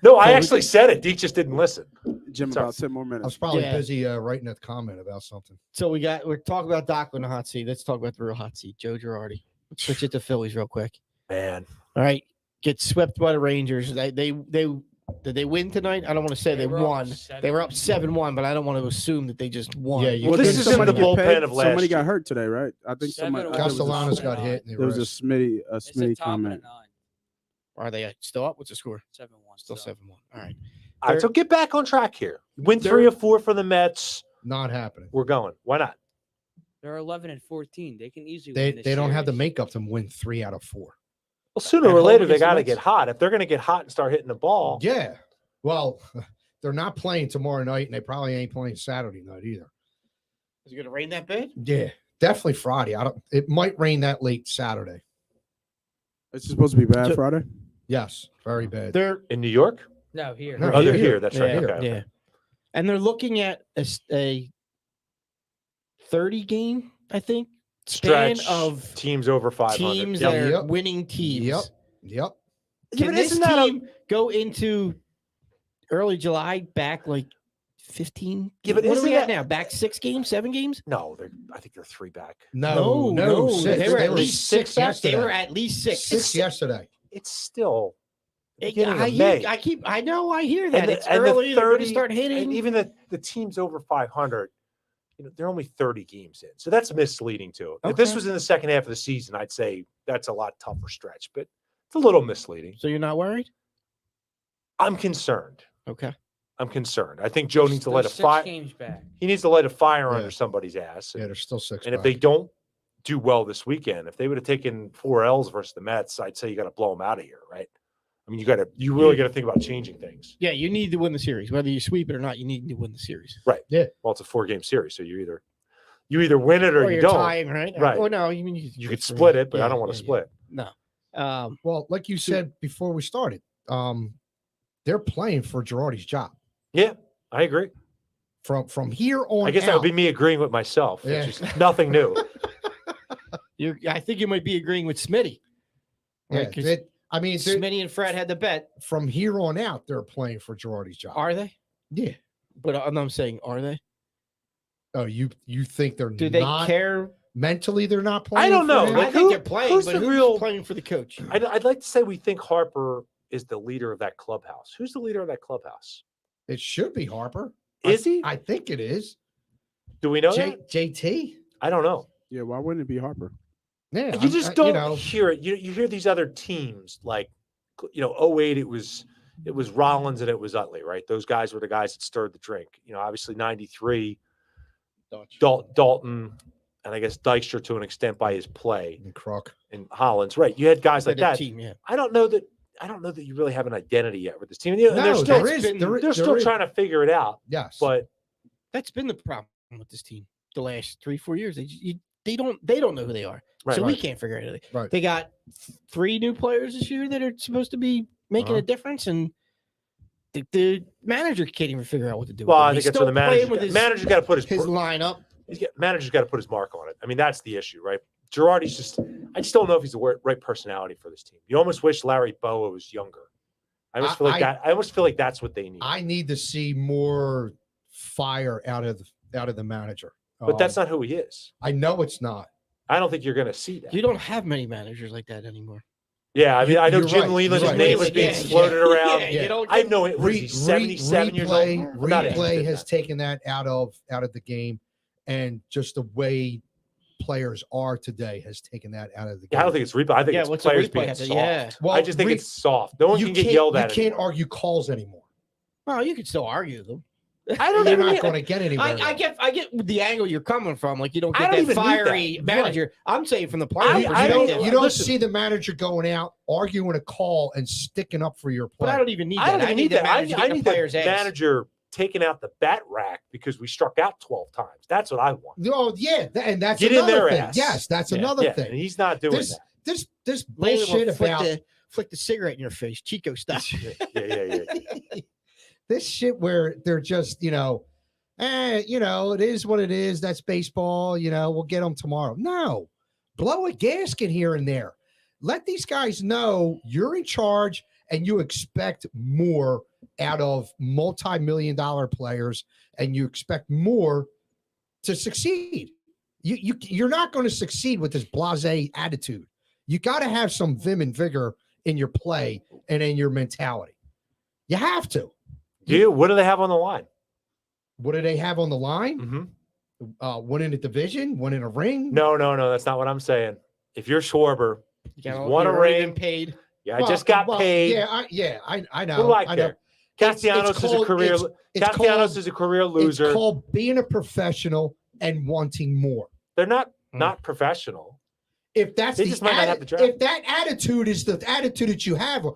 No, I actually said it. Deke just didn't listen. Jim, Sorry. about 10 more I minutes. was probably Yeah. busy writing a comment about something. So we're talking about Doc on the hot seat. Let's talk about the real hot seat, Joe Girardi. Let's switch it to Phillies real quick. Man. All right, get swept by the Rangers. They did they win tonight? I don't want to say they They were up won. They were up 7-1, but I don't want to assume that they just won. Yeah, you Well, this can't- is in somebody the get bullpen paid. of last Somebody year. got hurt today, right? I think somebody. Seven there was a- Castellanos got hit. And There was a Smitty. Smitty comment. Are they still up? What's the score? 7-1. Still 7-1. All right. All right, so get back on track here. Win 3 or 4 for the Mets. Not happening. We're going. Why not? They're 11-14. They can easily. They win this they don't have the series. makeup to win 3 out of 4. Well, sooner And or home later they against the got to Mets. get hot. If they're going to get hot and start hitting the ball, Yeah. Well, they're not playing tomorrow night, and they probably ain't playing Saturday night either. Is it going to rain that bad? Yeah, definitely Friday. It might rain that late Saturday. It's supposed to be bad So- Friday. Yes, very bad. They're in New York, No, here. No, oh, they're here. here. That's right. yeah, Okay, okay. yeah. And they're looking at a 30 game, I think, span Stretch of teams over 500. teams Yep. that are Yep. winning teams. Yep. Yep. Yeah, Can but this isn't that a- team go into early July back like 15. Yeah, but what are isn't we at that- now? Back 6 games, 7 games? No, I think they're 3 back. No, six. They were at were least six back. yesterday. They were at least 6. Six yesterday. It's still the I beginning of hear- May. I know. I hear that. the- It's and the early. They're going to 30 start and hitting. even the teams over 500, they're only 30 games in. So that's misleading too. If this Okay. was in the second half of the season, I'd say that's a lot tougher stretch, but it's a little misleading. So you're not worried? I'm concerned. Okay. I'm concerned. I think Joe needs to They're light a 6 fire. games back. He needs to light a fire Yeah. under somebody's ass. Yeah, there's still 6. And if back. they don't do well this weekend, if they would have taken 4 L's versus the Mets, I'd say you got to blow them out of here, right? I mean, you really got to think about changing things. Yeah, you need to win the series. Whether you sweep it or not, you need to win the series. Well, it's a 4-game series, so you either win it or you you're don't. tying, right? Right. Or no, you mean You could split it, but I Yeah, don't want to yeah, split. No. Well, like you said before we started, they're playing for Girardi's job. Yeah, I agree. From here on I guess that out, would be me agreeing with myself, Yeah. which is nothing new. I think you might be agreeing with Smitty. yeah, Right, 'cause they're- Smitty and Fred had the bet. from here on out, they're playing for Girardi's job. Are they? Yeah. But I'm saying, are they? Oh, you think they're Do they not care? mentally? They're not playing. I don't for know. him? Like, I think they're playing, who's but the who's real- playing for the coach? I'd like to say we think Harper is the leader of that clubhouse. Who's the leader of that clubhouse? It should be Harper. Is he? I think it is. Do we know that? JT. I don't know. Yeah, why wouldn't it be Harper? Yeah, You just don't You know, hear it. You hear these other teams like, 08, it was Rollins and it was Utley, right? Those guys were the guys that stirred the drink. Obviously 93, Dalton, and I guess Dykstra to an extent by his play and Kruk. in Hollins. Right. You had guys like Their that. team, yeah. I don't know that you really have an identity yet with this team. And they're No, still, there is. they're still trying to figure it out. Yes, But That's been the problem with this team the last 3-4 years. They don't know who they are. Right, so we right. can't figure it out. Right. They got 3 new players this year that are supposed to be making Uh-huh. a difference, and the manager can't even figure out what to do. well, with I them. think He's that's where the still playing manager's with manager's got to put his lineup. manager's got to put his mark on it. I mean, that's the issue, right? Girardi's I just don't know if he's the right personality for this team. You almost wish Larry Bowa was younger. I almost feel like that. I almost feel like that's what they need. I need to see more fire out of the manager. But that's not who he is. I know it's not. I don't think you're going to see that. You don't have many managers like that anymore. Yeah, I mean, I know You're Jim right, Leland's you're right. name was being Yeah, floated around. Yeah, you don't I get- know it was he 77 years old. I'm not interested Replay in has that. taken that out of the game, and just the way players are today has taken that out of the game. Yeah, I don't think it's replay. I think Yeah, it's what's a players replay being have to- soft. yeah. Well, I just think it's soft. No one can get yelled at. You can't anymore. argue calls anymore. Well, you could still argue them. I don't You're even. not going to get anywhere. I get the angle you're coming from. Like you don't I get don't that even need that. fiery manager. I'm saying from the player I You perspective. don't, you don't listen. see the manager going out arguing a call and sticking up for your But player. I don't even need that. I don't even need the that. manager I getting need the player's the ass. manager taking out the bat rack because we struck out 12 times. That's what I want. No, yeah, and that's Get in another their thing. ass. Yes, that's Yeah, another yeah, thing. and he's not doing This that. this Lane will bullshit about flick the cigarette in your face, Chico style. Yeah. this shit where they're just it is what it is. That's baseball. We'll get them tomorrow. No, blow a gasket here and there. Let these guys know you're in charge and you expect more out of multi-million-dollar players, and you expect more to succeed. You're not going to succeed with this blasé attitude. You got to have some vim and vigor in your play and in your mentality. You have to. What do they have on the line? What do they have on the line? Mm-hmm. Winning a division, winning a ring. No. That's not what I'm saying. If you're Schwarber, You know, won a you're already ring. been paid. I just got paid. Yeah, I know. What do I know. care? It's Castellanos is a called- career. it's Castellanos called- is a career It's loser. called being a professional and wanting more. They're not professional. If that's They the just might not have the job. if that attitude is the attitude that you have,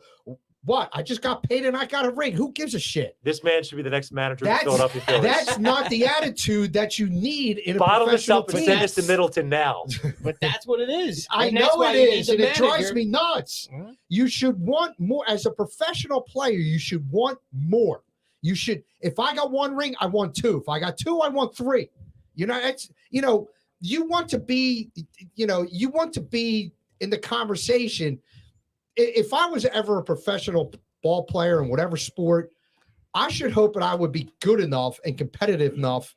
what? I just got paid and I got a ring. Who gives a shit? This man should be the next manager of the That's Philadelphia Phillies. that's not the attitude that you need in a Bottle this professional up and team. send this to Middleton now. But that's what it is. I And that's know why it you need is, the and it drives manager. me nuts. Mhm. You should want more as a professional player. You should want more. You should. If I got one ring, I want 2. If I got 2, I want 3. That's you want to be. You want to be in the conversation. If I was ever a professional ball player in whatever sport, I should hope that I would be good enough and competitive enough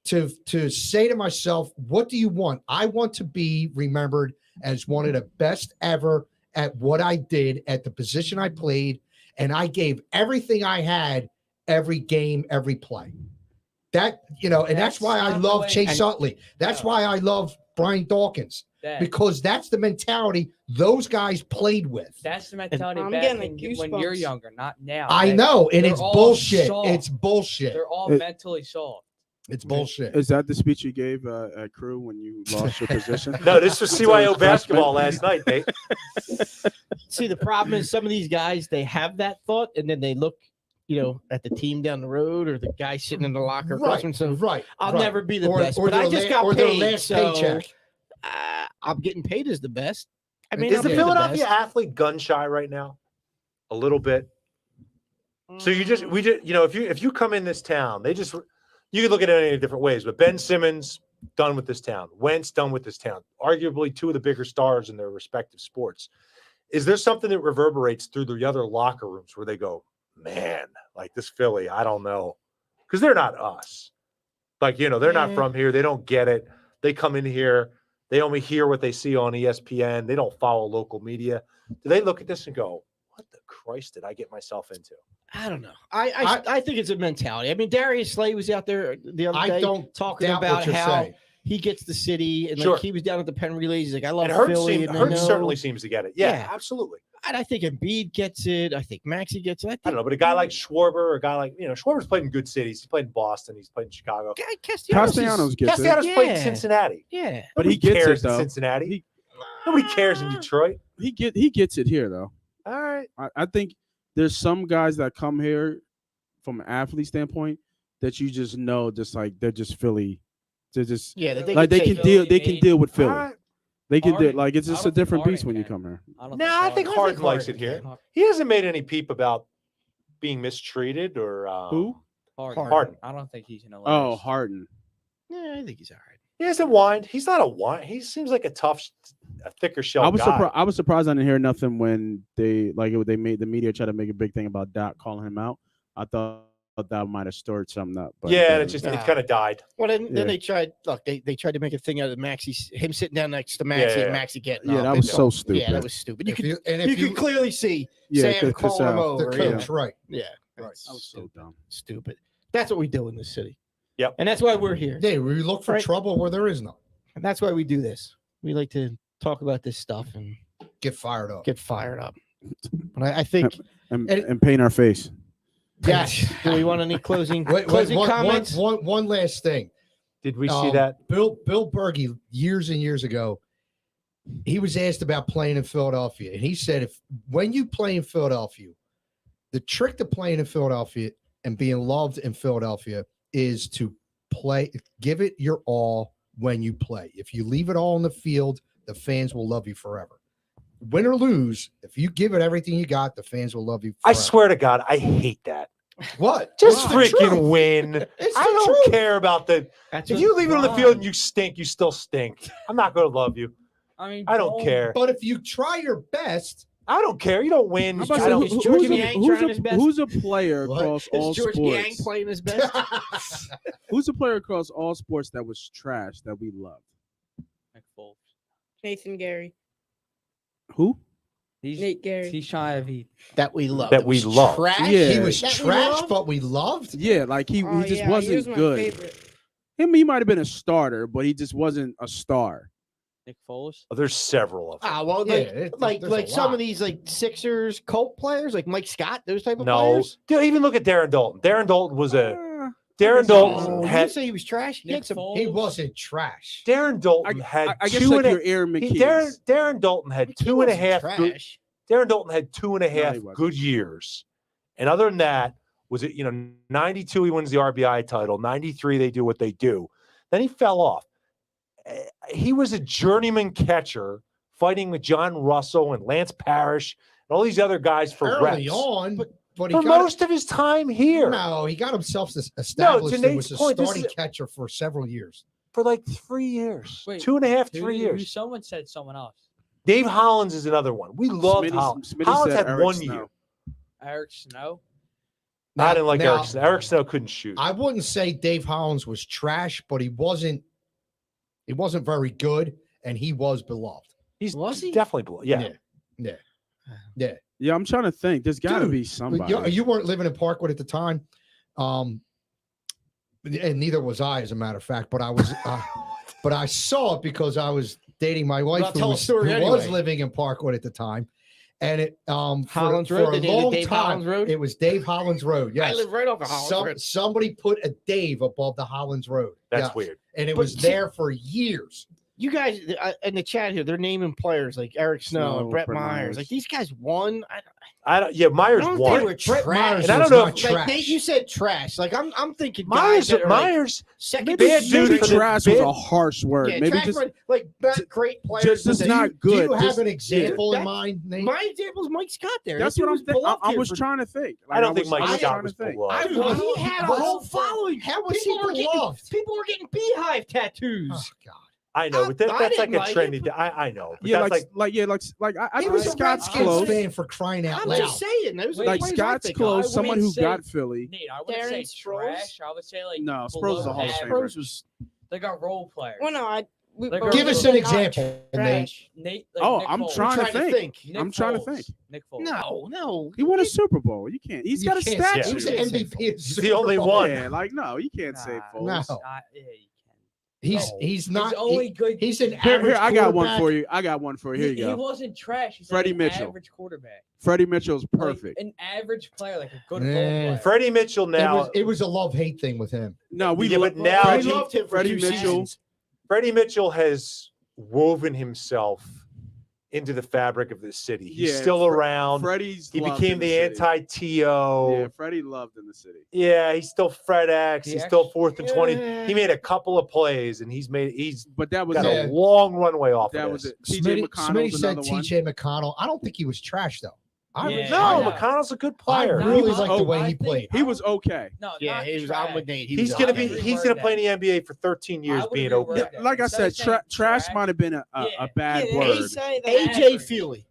to say to myself, what do you want? I want to be remembered as one of the best ever at what I did at the position I played, and I gave everything I had every game, every play. That, and that's why I not the love way- Chase Utley. That's why I love Brian Dawkins, because that's the mentality those guys played with. That's the mentality I'm back getting, when, like, when you're goosebumps. younger, not now. I They- know, and they're it's all bullshit. soft. It's bullshit. They're all It- mentally soft. It's bullshit. Is that the speech you gave at Crew when you lost your position? No, this was CYO basketball last night, mate. See, the problem is some of these guys, they have that thought, and then they look, at the team down the road or the guy sitting in the locker across from. So right. I'll right. never be the Or- best, or but I their just la- got or their paid, last so paycheck. I'm getting paid as the best. I mean, Is the Philadelphia athlete gun shy right now? A little bit. So if you come in this town, you can look at it in different ways, but Ben Simmons done with this town, Wentz done with this town, arguably two of the bigger stars in their respective sports. Is there something that reverberates through the other locker rooms where they go, man, like this Philly, I don't know, because they're not us. Like, they're not from here. They don't get it. They come in here. They only hear what they see on ESPN. They don't follow local media. Do they look at this and go, what the Christ did I get myself into? I don't know. I think it's a mentality. I mean, Darius Slay was out there the other day talking doubt about what you're how saying. he gets the city, and Sure. like he was down at the Penn Relays. He's like, I love And Hurts, Philly. And I Hurts know- certainly seems to get it. Yeah, Yeah. absolutely. And I think Embiid gets it. I think Maxey gets it. I don't know, but a guy like Schwarber, or a guy like, Schwarber's played in good cities. He's played in Boston. He's played in Chicago. Castellanos gets it. Castellanos played in Yeah. Cincinnati. Yeah. But Nobody he gets cares it, in though. Cincinnati. Nobody cares in Detroit. He gets it here, though. All right. I think there's some guys that come here from an athlete standpoint that you just know, just like they're just Philly. They're just Yeah, that like they take can it. deal. They can deal with Philly. All right. They can do Harden. like it's I just a don't think different Harden beast when you can. come here. No, I think Harden likes it here. can. He hasn't made any peep about being mistreated or Who? Harden. I don't think he's gonna. Oh, last. Harden. Yeah, I think he's all right. He hasn't whined. He's not a whine. He seems like a thicker shell I was guy. surprised. I was surprised I didn't hear nothing when they they made the media try to make a big thing about Doc calling him out. I thought that might have stirred something up. But Yeah, and it kind of died. Well, then Yeah. they tried. Look, they tried to make a thing out of Maxey, him sitting down next to Maxey, Yeah. and Maxey getting yeah, up. that and was so stupid. Yeah, that was stupid. You If you, could clearly see Yeah, Sam calling him the over. coach, right? Yeah, Right. That's That was so dumb. stupid. That's what we do in this city. Yep. And that's why we're here. Yeah, we look for Right. trouble where there is none. And that's why we do this. We like to talk about this stuff and Get fired up. get fired up. But I think And paint our face. yes. Do we want any closing Wait, comments? one last thing. Did we see that? Bill Berge years and years ago, he was asked about playing in Philadelphia, and he said, when you play in Philadelphia, the trick to playing in Philadelphia and being loved in Philadelphia is to give it your all when you play. If you leave it all on the field, the fans will love you forever. Win or lose, if you give it everything you got, the fans will love you I forever. swear to God, I hate that. What? Just It's the freaking truth. win. It's I the don't truth. care about the. That's If what- you leave it on the field and you stink, you still stink. I'm not going to love you. I mean, I don't care. But if you try your best, I don't care. You don't win. How I about don't- is George Yang trying his best? who's a player What? across Is all George Yang sports? playing his best? Who's a player across all sports that was trash that we loved? Nick Foles. Nathan Gary, Who? Nate Gary. He's shy of heat. That we love. That we love. Trash. Yeah. he was That we trash, love? but we loved. Yeah, like he Oh, just yeah, he wasn't was my good. favorite. He might have been a starter, but he just wasn't a star. Nick Foles. Oh, there's several of them. Ah, well, Yeah, like there's a some lot. of these like Sixers Colt players, like Mike Scott, those type of No, players. dude, even look at Darren Dalton. Darren Dalton was a Uh, Darren Oh, Dalton you had didn't say he was trash. He Nick had some. Foles. He wasn't trash. Darren Dalton I, had I guess two like and your a, Aaron he- McKee. Darren Dalton had He two and a wasn't half good, trash. Darren Dalton had two and a half he wasn't. good years. And other than that, was it, 92 he wins the RBI title, 93 they do what they do. Then he fell off. He was a journeyman catcher fighting with John Russell and Lance Parrish and all these other guys for Early reps. on, but he For got most of his time here. no, he got himself established and Nate's was a point, this starting is- catcher for several years. For like 3 years. Wait, 2.5, Who- 3 who- years. Someone said someone else. Dave Hollins is another one. We love Hollins. Smitty Hollins said had Eric 1 Snow. year. Eric Snow. I didn't like now, Eric Snow. Eric Snow couldn't shoot. I wouldn't say Dave Hollins was trash, but he wasn't very good, and he was beloved. Was he? Definitely below. Yeah. Yeah. I'm trying to think. There's got to Dude, be somebody. You weren't living in Parkwood at the time, and neither was I, as a matter of fact. But I was, but I saw it because I was dating my wife, Well, who tell a was story was anyway. living in Parkwood at the time, and it Hollins for Road? a They named it long Dave time Hollins Road? it was Dave Hollins Road. Yes, I live right off of Hollins Road. somebody put a Dave above the Hollins Road. That's Yes. weird. And it But was see- there for years. You guys in the chat here, they're naming players like Eric Snow and Brett Myers. Like these guys won. I don't. Yeah, Myers I don't won. think we're Brett trash. Myers And I was don't know not if- Like trash. you said trash. Like I'm thinking Myers. guys that are like Myers. second Maybe, Bad dude maybe for the- trash was bad- a harsh word. Yeah, maybe trash, just but, like not great players. just but not Do good. you have Just- an example in That's- mind, Nate? My example is Mike Scott there. That's That what dude I'm thinking. beloved I here was for- trying to think. I don't think Mike was Scott trying was to think. beloved. Dude, he had a What's- whole following. How was he People were getting- beloved? People were getting beehive tattoos. Oh, God. I know, but I that's like didn't a like trendy. it, I know. But Yeah, that's I He think was a Scott's Redskins close. fan for crying out I'm loud. just saying. Those are the Like players I Scott's think close. of. Someone wouldn't who say- got Philly. Nate, I wouldn't say Darren Sproles? trash. I would say like No, Sproles below is a Hall of average. Famer. Sproles was Like a role player. Well, no, Like, but give we're us still an not example, Nate. trash. Nate. Like Oh, Nick I'm Foles. trying to think. Nick I'm trying to Foles. think. Nick Foles. No. He won a Super Bowl. You can't. He's You got a can't say- statue. He was the Yeah. MVP. Of He's the only Super Bowl. one. Yeah, like no, you can't say Nah, Foles. No. Yeah, you can. He's not. He's only good. He's an Here, average I got one quarterback. for you. I got one for you. Here you He go. wasn't trash. He's Freddie like an Mitchell. average quarterback. Freddie Mitchell's Like, perfect. an average player, like a good Nah. role player. Freddie Mitchell now. It was a love-hate thing with him. No, we Yeah, lo- but now- I Freddie, loved him for Freddie 2 Mitchell. seasons. Freddie Mitchell has woven himself into the fabric of this city. He's Yeah, still around. Freddie's He loved became in the city. anti-TO. Yeah, Freddie loved in the city. Yeah, he's still Fred X. He He's still actually- 4th and 20. Yeah. He made a couple of plays, and he's But that was got Yeah. a long runway off that of was this. it. TJ Smitty McConnell's said another one. TJ McConnell. I don't think he was trash though. I Yeah. No, Yeah. McConnell's a good I player. really was like the okay. way I he think- played. He was okay. No, Yeah, not he was. trash. I'm with Nate. He's gonna gonna be- be. He's gonna play in the NBA for 13 years, I would being reword okay. that. Like I Instead of said, saying trash might have been a Yeah. bad Yeah, word. they say that AJ Average. Feely.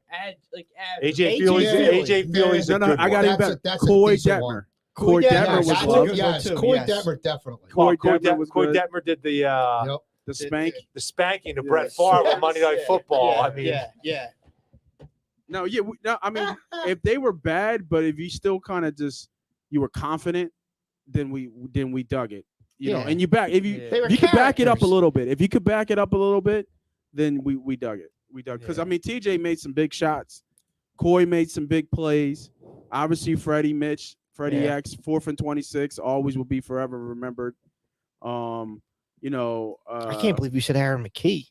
Like average. AJ Feely's Feely. AJ Feely's No, a no, good I got one. him That's a- back. that's a Coy decent Detmer. one. Coy Detmer Detmer was was that's a loved. good Yes, one, too, Coy yes. Detmer definitely. Well, Coy Coy Detmer was Coy good. Detmer did Yep. The spank. the spanking to Yeah. Brett Favre Yes, on Monday Night yeah, Football. Yeah, I mean, yeah. No, yeah, no. I mean, if they were bad, but if you still kind of just you were confident, then we dug it. You know, Yeah. and you back if you Yeah. They were if you could back it up a characters. little bit. If you could back it up a little bit, then we dug it. We dug because Yeah. I mean TJ made some big shots. Coy made some big plays. Obviously, Freddie Yeah. X, 4th and 26, always will be forever remembered. You know, I can't believe you said Aaron McKee.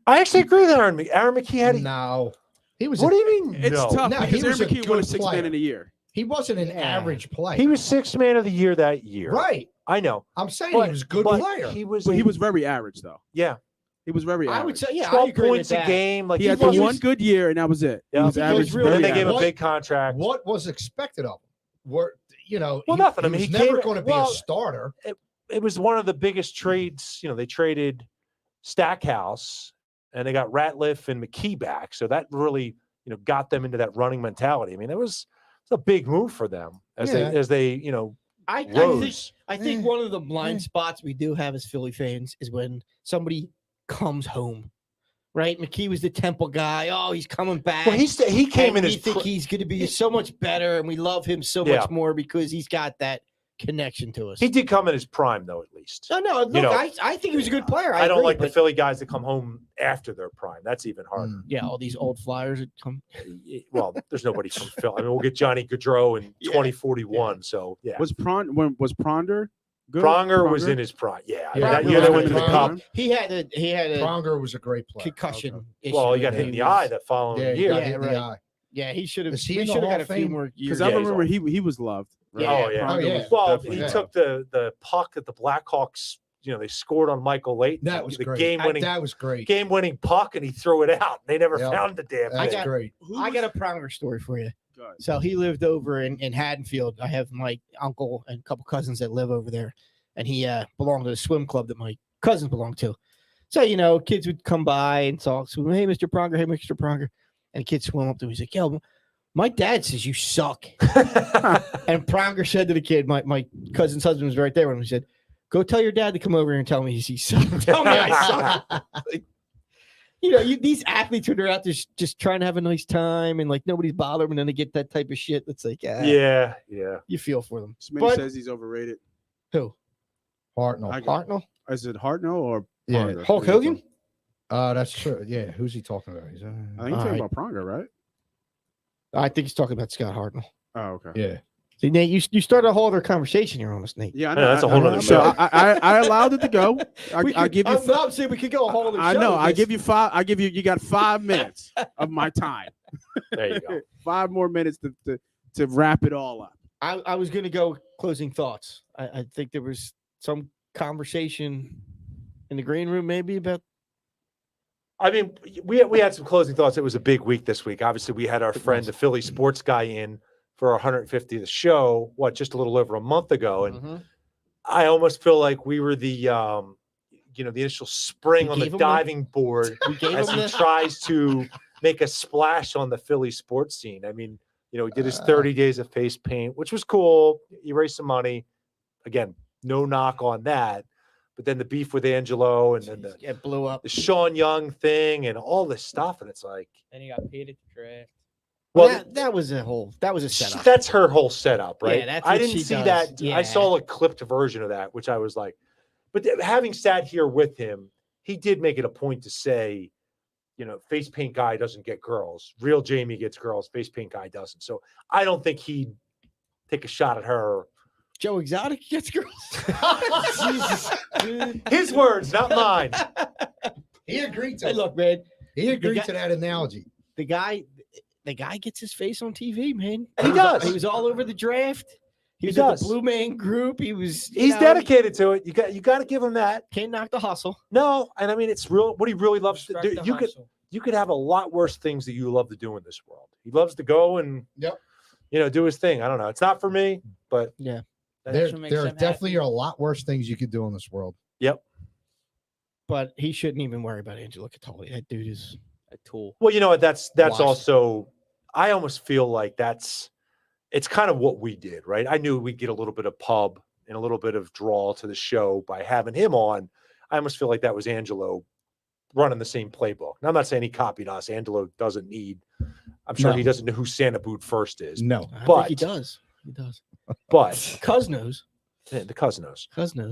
I actually agree with Aaron. Aaron McKee had. No, he was. What do you mean? it's no. tough No, he because was a Aaron McKee won a good 6th man player. of the year. He wasn't an Yeah. average player. He was 6th man of the year that year. right. I know. I'm saying But he was a good but player. He was. But he was very average though. Yeah. He was very average. I would say, yeah, I 12 agree points with a that. game. Like he had the wasn't- one good year, and that was it. Yeah. He was He average. was really And then they very gave him a What- big contract. What was expected of him? Were Well, he, nothing. I mean, was he never came- going to be well, a starter. It was one of the biggest trades. You know, they traded Stackhouse and they got Ratliff and McKee back. So that really, got them into that running mentality. I mean, it was a big move for them as Yeah. they I think rose. I think Eh, one of the blind eh. spots we do have as Philly fans is when somebody comes home, right? McKee was the Temple guy. Oh, he's coming back. Well, he came and in we his think he's going to be so much better, and we love him so Yeah. much more because he's got that connection to us. he did come in his prime though, at least. No, look, know, I think he was a good player. I don't agree, like the but- Philly guys that come home after their prime. That's even harder. Yeah, all these old Flyers that come. Well, there's nobody from Philly. I mean, we'll get Johnny Gaudreau in Yeah. 2041. So yeah, Was Pronder good? Pronger was in his prime. Yeah, I mean, Yeah, that Pronger year they was went to the in his cup. prime. He had a Pronger was a great player. concussion issue. Well, he got and hit in the was- eye that following Yeah, he year. got Yeah, hit in the right. eye. Yeah, he should have. Is he We in the should have Hall got a of few Fame? more years. Because Yeah, I he's remember old. he was loved. Yeah. Oh yeah. Oh, yeah. Well, definitely. he Yeah. took the puck that the Blackhawks. They scored on Michael Layton. That was the great. game-winning That was great. game-winning puck, and he threw it out. They never Yeah. found the damn That's thing. got- great. I got a Pronger story for you. Good. So he lived over in Haddonfield. I have my uncle and a couple cousins that live over there, and he belonged to the swim club that my cousins belonged to. So kids would come by and talk to him. Hey, Mr. Pronger. Hey, Mr. Pronger. And the kids swim up to him. He's like, "Yo, My dad says you suck. And Pronger said to the kid, my cousin's husband was right there when he said, "Go tell your dad to come over here and tell me he sucks. Tell me I suck." These athletes when they're out there just trying to have a nice time and like nobody's bothering them, and then they get that type of shit. That's like, yeah. you feel for them. Smitty But- says he's overrated. Who? Hartnell. Hartnell? Is it Hartnell or Yeah. Pronger? Hulk Hogan? That's true. Yeah. Who's he talking about? He's, I think he's All talking right. about Pronger, right? I think he's talking about Scott Hartnell. Oh, okay. yeah. See, Nate, you started a whole other conversation here on us, Nate. Yeah, I Yeah, know. that's a whole nother So show. I allowed it to go. I give you. I'm saying we could go a whole other I show know. with I this. give you 5. I give you. You got 5 minutes of my time. There you go. 5 more minutes to wrap it all up. I was going to go closing thoughts. I think there was some conversation in the green room maybe about I mean, we had some closing thoughts. It was a big week this week. Obviously, we had our friend, the Philly sports guy, in for our 150th show, just a little over a month ago. And I almost feel like we were the initial spring You on the gave him the- diving board we gave as him he the, tries to make a splash on the Philly sports scene. I mean, he did his Uh. 30 days of face paint, which was cool. He raised some money. Again, no knock on that. But then the beef with Angelo and then it blew up. the Sean Young thing and all this stuff. And it's like, Then he got paid at the draft. well, that was a setup. that's her whole setup, right? Yeah, that's I what didn't she see does. that. I Yeah. saw a clipped version of that, which I was like, but having sat here with him, he did make it a point to say, face paint guy doesn't get girls. Real Jamie gets girls. Face paint guy doesn't. So I don't think he'd take a shot at her. Joe Exotic gets girls. Jesus. His words, not mine. He agreed to Hey, it. look, man. He agreed guy- to that analogy. The guy gets his face on TV, man. He does. He was all over the draft. He He was at does. the Blue Man Group. He was. He's dedicated to it. You got to give him that. Can't knock the hustle. No, and I mean it's real. What he really loves to Respect do. the hustle. You could have a lot worse things that you love to do in this world. He loves to go and Yep. do his thing. I don't know. It's not for me, but Yeah. That's There what makes him definitely happy. are a lot worse things you could do in this world. yep. But he shouldn't even worry about Angelo Catoli. That dude is. A tool. Well, you know what? That's Washed. also. I almost feel like it's kind of what we did, right? I knew we'd get a little bit of pub and a little bit of draw to the show by having him on. I almost feel like that was Angelo running the same playbook. Now, I'm not saying he copied us. Angelo doesn't need. I'm sure No. he doesn't know who Santa Boot first is, No. I But- think he does. He does. but Cuz knows. the cousin knows. Cuz knows.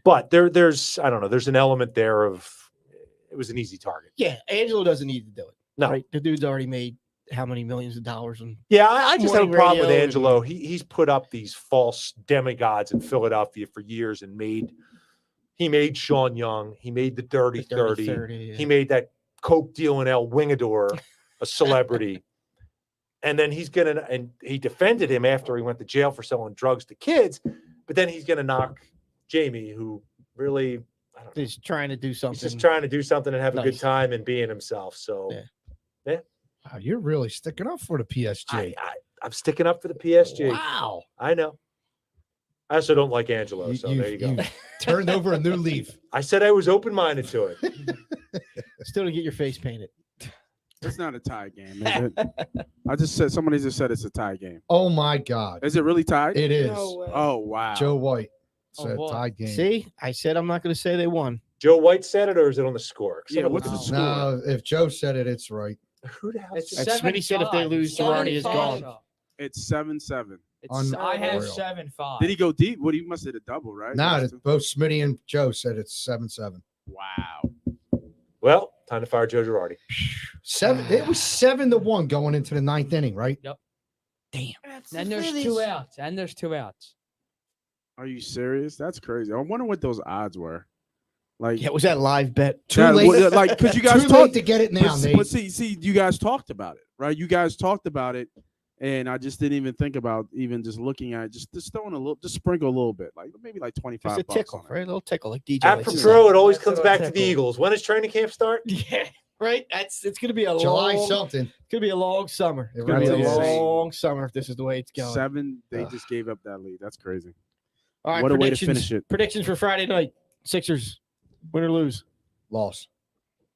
But there's I don't know. There's an element there of it was an easy target. Yeah, Angelo doesn't need to do it. No. Right? The dude's already made how many millions of dollars? And Yeah, I just have a Morning problem with radio and- Angelo. He's put up these false demigods in Philadelphia for years and he made Sean Young. He made the Dirty 30. yeah. He made that coke dealing El Wingador a celebrity. And then and he defended him after he went to jail for selling drugs to kids. But then he's going to knock Jamie, who really, I don't know. He's trying to do He's something. just trying to do something and have a good Nice. time and being himself. So Yeah. Wow, you're really sticking up for the PSG. I'm sticking up for the PSG. Wow. I know. I also don't like Angelo, so there you go. you've turned over a new leaf. I said I was open-minded to it. Still to get your face painted. It's not a tie game, is it? Somebody just said it's a tie game. Oh my God. Is it really tied? It is. No way. Oh wow. Joe White Oh, said boy. tied game. See, I said I'm not going to say they won. Joe White said it, or is it on the score? Yeah, Someone what's the look- score? No, if Joe said it, it's right. Who the hell? It's just- And Smitty said if they 7-5. lose, Girardi is gone. 7-5. It's 7-7. I have Unreal. 7-5. Did he go deep? What he must have hit a double, right? Nah, Must it's have- both Smitty and Joe said it's 7-7. Wow. Well, time to fire Joe Girardi. It was 7-1 going into the ninth inning, right? Damn. Then there's 2 outs. And there's 2 outs. Are you serious? That's crazy. I wonder what those odds were. Like, Yeah, was that live bet? Too that- late. well, like, because you guys Too talked. late to get it now, But, Nate. but see, you guys talked about it, right? You guys talked about it, and I just didn't even think about even just looking at it, just throwing a little, just sprinkle a little bit, like maybe like 25 It's a bucks tickle, on it. right? A little tickle, like DJ. At likes to say. Pro, it always That's comes what back I to the think. Eagles. When does training camp start? Yeah, right. It's going to be a July long. something. It's going to be a long summer. It's It going to be really a is. long summer if this is the way it's going. 7, they Ugh. just gave up that lead. That's crazy. All right, What a way to predictions- finish it. Predictions for Friday night: Sixers, win or lose. Loss.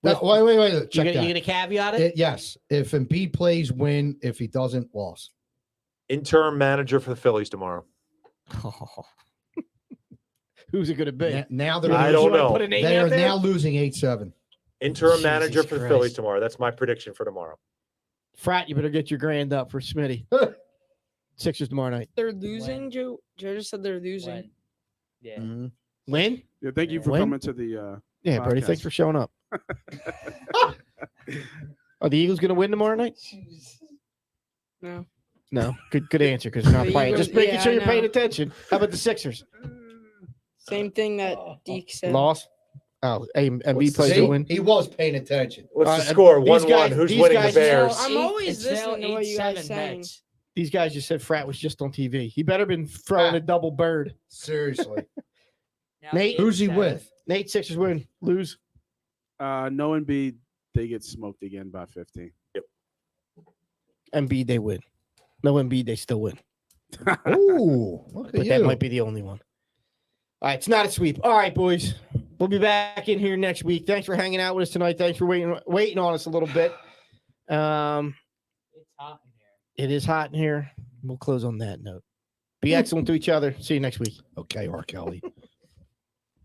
Wait. You Check gonna that. caveat it? Yes. If Embiid plays, win. If he doesn't, loss. Interim manager for the Phillies tomorrow. Who's it gonna be? Now You they're I wanna- don't you wanna know. Put a name they out are there? now losing 8-7. Interim Jesus manager for the Phillies Christ. tomorrow. That's my prediction for tomorrow. Frat, you better get your grand up for Smitty. Sixers tomorrow night. They're losing, Joe. Joe just said they're losing. When? Yeah. Win? Yeah, thank you for When? coming to the. Yeah, Brody. Thanks podcast. for showing up. Are the Eagles gonna win tomorrow night? No. No. Good answer because you're not The playing. Eagles- Just making yeah, sure I you're paying know. attention. How about the Sixers? Same thing that Deke said. Loss. Oh, and What's B the plays See, to win. he was paying attention. What's the Uh, score? these 1-1. guys- Who's these winning the guys- Bears? I'm always listening to what you guys 8-7 saying. Mets. These guys just said Frat was just on TV. He better been throwing a double bird. Seriously. Now Nate, Who's he 8-7. with? Nate, Sixers win. Lose. No Embiid, they get smoked again by 15. Embiid, they win. No Embiid, they still win. Ooh, look at But you. that might be the only one. All right, it's not a sweep. All right, boys. We'll be back in here next week. Thanks for hanging out with us tonight. Thanks for waiting on us a little bit. It's hot in here. It is hot in here. We'll close on that note. Be excellent to each other. See you next week. Okay, R. Kelly.